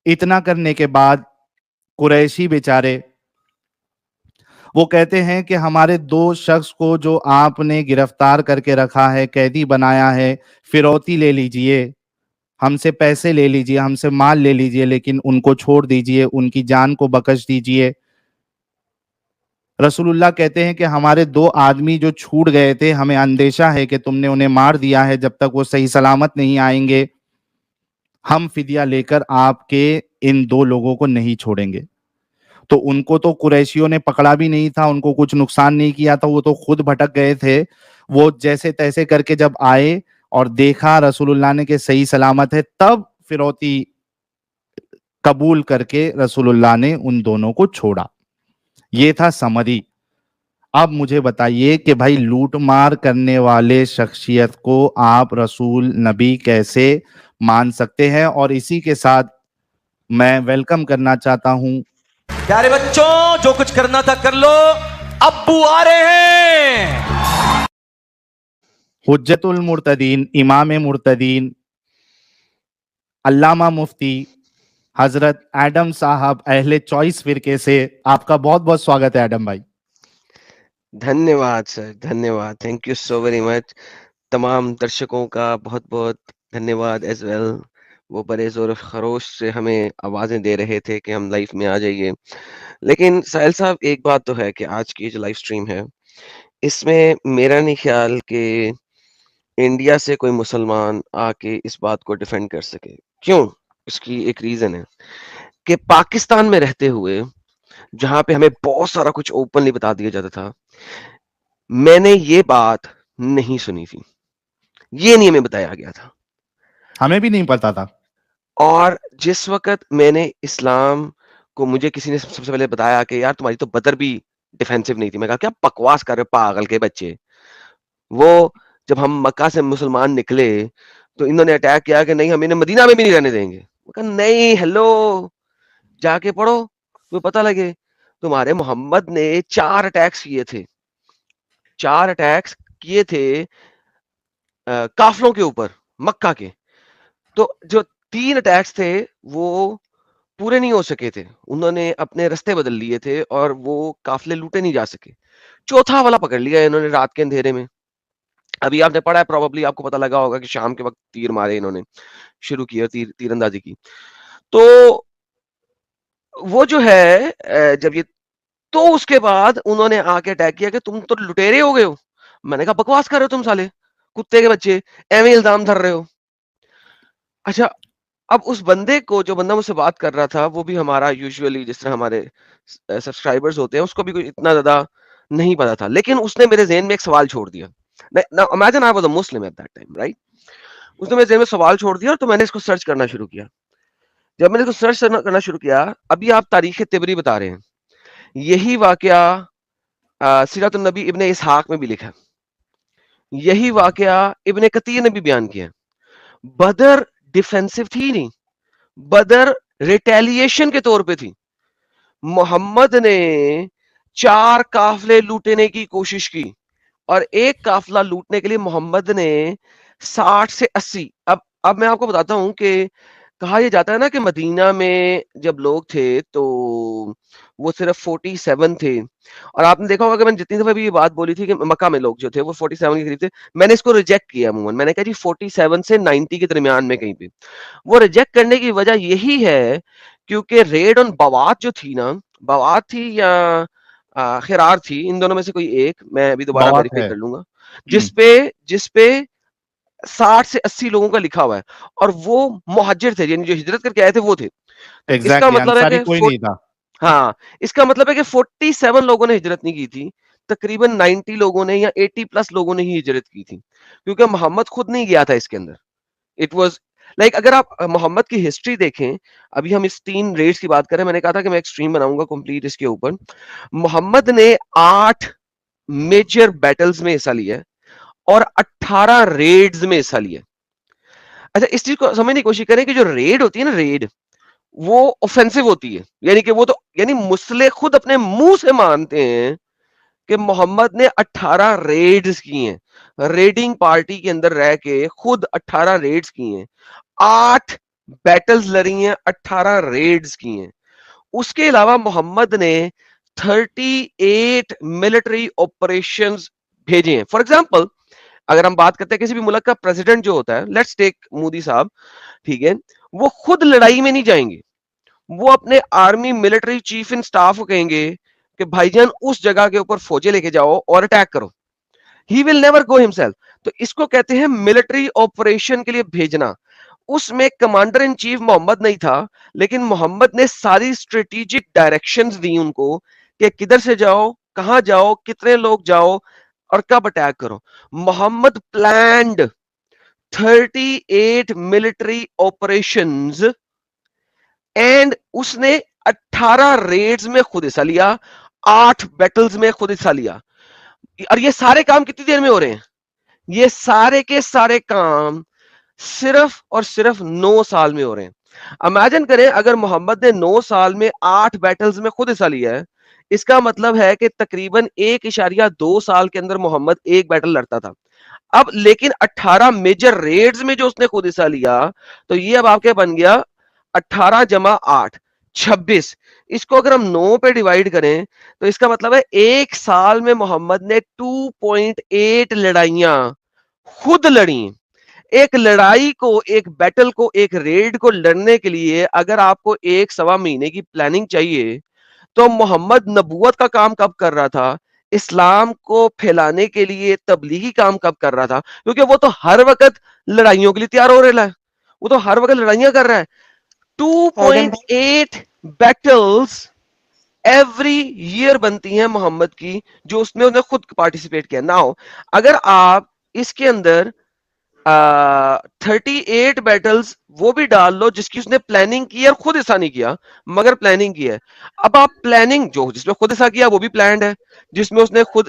اتنا کرنے کے بعد قریشی بیچارے وہ کہتے ہیں کہ ہمارے 2 شخص کو جو آپ نے گرفتار کر کے رکھا ہے, قیدی بنایا ہے, فروتی لے لیجئے, ہم سے پیسے لے لیجئے, ہم سے مال لے لیجئے, لیکن ان کو چھوڑ دیجئے, ان کی جان کو بخش دیجئے. رسول اللہ کہتے ہیں کہ ہمارے 2 آدمی جو چھوٹ گئے تھے, ہمیں اندیشہ ہے کہ تم نے انہیں مار دیا ہے, جب تک وہ صحیح سلامت نہیں آئیں گے ہم فدیہ لے کر آپ کے ان 2 لوگوں کو نہیں چھوڑیں گے. تو ان کو تو قریشیوں نے پکڑا بھی نہیں تھا, ان کو کچھ نقصان نہیں کیا تھا, وہ تو خود بھٹک گئے تھے. وہ جیسے تیسے کر کے جب آئے اور دیکھا رسول اللہ نے کہ صحیح سلامت ہے, تب فروتی قبول کر کے رسول اللہ نے ان دونوں کو چھوڑا. یہ تھا سمری. اب مجھے بتائیے کہ بھائی لوٹ مار کرنے والے شخصیت کو آپ رسول نبی کیسے مان سکتے ہیں؟ اور اسی کے ساتھ میں ویلکم کرنا چاہتا ہوں پیارے بچوں, جو کچھ کرنا تھا کر لو, ابو آ رہے ہیں. حجت المرتدین, امام مرتدین, علامہ مفتی حضرت ایڈم صاحب اہل چوائس فرقے سے. آپ کا بہت بہت سواگت ہے ایڈم بھائی. دھنیہ واد سر, دھنیہ واد, thank you so very much. تمام درشکوں کا بہت بہت دھنیہ واد ایز ویل. وہ بڑے زور و خروش سے ہمیں آوازیں دے رہے تھے کہ ہم لائف میں آ جائیے. لیکن ساحل صاحب, ایک بات تو ہے کہ آج کی جو لائف سٹریم ہے اس میں میرا نہیں خیال کہ انڈیا سے کوئی مسلمان آ کے اس بات کو ڈیفینڈ کر سکے. کیوں؟ اس کی ایک ریزن ہے کہ پاکستان میں رہتے ہوئے جہاں پہ ہمیں بہت سارا کچھ اوپنلی بتا دیا جاتا تھا, میں نے یہ بات نہیں سنی تھی, یہ نہیں ہمیں بتایا گیا تھا, ہمیں بھی نہیں پتا تھا. اور جس وقت میں نے اسلام کو, مجھے کسی نے سب سے پہلے بتایا کہ یار تمہاری تو بدر بھی ڈیفینسو نہیں تھی, میں کہا کیا بکواس کر رہے پاگل کے بچے. وہ جب ہم مکہ سے مسلمان نکلے تو انہوں نے اٹیک کیا کہ نہیں ہم انہیں مدینہ میں بھی نہیں رہنے دیں گے. وہ کہا نہیں ہیلو جا کے پڑھو تمہیں پتہ لگے. تمہارے محمد نے 4 اٹیکس کیے تھے, 4 اٹیکس کیے تھے قافلوں کے اوپر مکہ کے, تو جو 3 اٹیکس تھے وہ پورے نہیں ہو سکے تھے, انہوں نے اپنے رستے بدل لیے تھے اور وہ قافلے لوٹے نہیں جا سکے. چوتھا والا پکڑ لیا انہوں نے رات کے اندھیرے میں. ابھی آپ نے پڑھا ہے پروبیبلی آپ کو پتہ لگا ہوگا کہ شام کے وقت تیر مارے انہوں نے, شروع کیا تیر اندازی کی. تو وہ جو ہے جب یہ تو اس کے بعد انہوں نے آ کے اٹیک کیا کہ تم تو لٹیرے ہو گئے ہو. میں نے کہا بکواس کر رہے ہو تم سالے کتے کے بچے, ایویں الزام دھر رہے ہو. اچھا اب اس بندے کو, جو بندہ مجھ سے بات کر رہا تھا, وہ بھی ہمارا یوزولی جس طرح ہمارے سبسکرائبرز ہوتے ہیں, اس کو بھی کوئی اتنا زیادہ نہیں پتا تھا, لیکن اس نے میرے ذہن میں ایک سوال چھوڑ دیا. Imagine I was a Muslim at that time, right? اس نے میرے ذہن میں سوال چھوڑ دیا, اور تو میں نے اس کو سرچ کرنا شروع کیا. جب میں نے اس کو سرچ کرنا شروع کیا, ابھی آپ تاریخ طبری بتا رہے ہیں, یہی واقعہ سیرت النبی ابن اسحاق میں بھی لکھا, یہی واقعہ ابن کثیر نے بھی بیان کیا. بدر ڈیفینسو تھی نہیں, بدر ریٹیلیشن کے طور پہ تھی. محمد نے 4 قافلے لوٹنے کی کوشش کی, اور ایک قافلہ لوٹنے کے لیے محمد نے 60 سے 80. اب میں آپ کو بتاتا ہوں کہ کہا یہ جاتا ہے نا کہ مدینہ میں جب لوگ تھے تو وہ صرف 47 تھے, اور آپ نے دیکھا ہوگا کہ میں نے جتنی دفعہ بھی یہ بات بولی تھی کہ مکہ میں لوگ جو تھے وہ 47 کے قریب تھے, میں نے اس کو ریجیکٹ کیا عموماً. میں نے کہا جی 47 سے 90 کے درمیان میں کہیں پہ. وہ ریجیکٹ کرنے کی وجہ یہی ہے کیونکہ ریڈ آن بوات جو تھی نا, بوات تھی یا خرار تھی, ان دونوں میں سے کوئی ایک, میں ابھی دوبارہ بات ویریفائی ہے. کر لوں گا, جس پہ 60 سے 80 لوگوں کا لکھا ہوا ہے, اور وہ مہاجر تھے, یعنی جو ہجرت کر کے آئے تھے وہ تھے. تو اس کا ایگزیکٹلی مطلب ہے انصاری کہ کوئی نہیں تھا. ہاں, اس کا مطلب ہے کہ 47 لوگوں نے ہجرت نہیں کی تھی, تقریباً 90 لوگوں نے یا 80 پلس لوگوں نے ہی ہجرت کی تھی, کیونکہ محمد خود نہیں گیا تھا اس کے اندر. اٹ واز لائک اگر آپ محمد کی ہسٹری دیکھیں, ابھی ہم اس 3 ریڈز کی بات کریں, میں نے کہا تھا کہ میں ایک سٹریم بناؤں گا کمپلیٹ اس کے اوپر. محمد نے 8 میجر بیٹلز میں حصہ لیا ہے اور 18 ریڈز میں حصہ لیا. اچھا اس چیز کو سمجھنے کی کوشش کریں کہ جو ریڈ ہوتی ہے نا, ریڈ وہ اوفینسو ہوتی ہے, یعنی کہ وہ تو یعنی مسلح خود اپنے منہ سے مانتے ہیں کہ محمد نے 18 ریڈز کی ہیں, ریڈنگ پارٹی کے اندر رہ کے خود 18 ریڈز کی ہیں, 8 بیٹلز لڑی ہیں, 18 ریڈز کی ہیں. اس کے علاوہ محمد نے 38 ملٹری آپریشنز بھیجے ہیں. فار ایگزامپل اگر ہم بات کرتے ہیں کسی بھی ملک کا پریزیڈنٹ جو ہوتا ہے, لیٹس ٹیک مودی صاحب, ٹھیک ہے, وہ خود لڑائی میں نہیں جائیں گے, وہ اپنے آرمی ملٹری چیف ان سٹاف کو کہیں گے کہ بھائی جان اس جگہ کے اوپر فوجیں لے کے جاؤ اور اٹیک کرو. ہی ول نیور گو ہمسیلف. تو اس کو کہتے ہیں ملٹری آپریشن کے لیے بھیجنا. اس میں کمانڈر ان چیف محمد نہیں تھا, لیکن محمد نے ساری اسٹریٹجک ڈائریکشنز دی ان کو کہ کدھر سے جاؤ, کہاں جاؤ, کتنے لوگ جاؤ اور کب اٹیک کرو. محمد پلانڈ 38 ملٹری آپریشنز اینڈ اس نے 18 ریڈز میں خود حصہ لیا, 8 بیٹلز میں خود حصہ لیا. اور یہ سارے کام کتنی دیر میں ہو رہے ہیں؟ یہ سارے کے سارے کام صرف اور صرف 9 سال میں ہو رہے ہیں. امیجن کریں اگر محمد نے 9 سال میں 8 بیٹلز میں خود حصہ لیا ہے, اس کا مطلب ہے کہ تقریباً 1.2 سال کے اندر محمد ایک بیٹل لڑتا تھا. اب لیکن 18 میجر ریڈز میں جو اس نے خود حصہ لیا, تو یہ اب آپ کے بن گیا 18 جمع 8 26. اس کو اگر ہم 9 پہ ڈیوائیڈ کریں تو اس کا مطلب ہے ایک سال میں محمد نے 2.8 لڑائیاں خود لڑی. ایک لڑائی کو, ایک بیٹل کو, ایک ریڈ کو لڑنے کے لیے اگر آپ کو 1.25 مہینے کی پلاننگ چاہیے, تو محمد نبوت کا کام کب کر رہا تھا, اسلام کو پھیلانے کے لیے تبلیغی کام کب کر رہا تھا, کیونکہ وہ تو ہر وقت لڑائیوں کے لیے تیار ہو رہا ہے, وہ تو ہر وقت لڑائیاں کر رہا ہے. 2.8 بیٹلز ایوری ایئر بنتی ہیں محمد کی, جو اس میں انہیں خود پارٹیسپیٹ کیا. ناؤ اگر آپ اس کے اندر 38 بیٹلز وہ بھی ڈال لو جس کی اس نے پلاننگ کی اور خود حصہ نہیں کیا مگر پلاننگ کی ہے. اب آپ پلاننگ جو جس میں خود حصہ کیا وہ بھی پلانڈ ہے, جس میں اس نے خود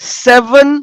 7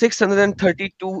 632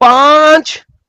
5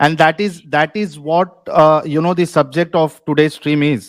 And that is what the subject of today's stream is.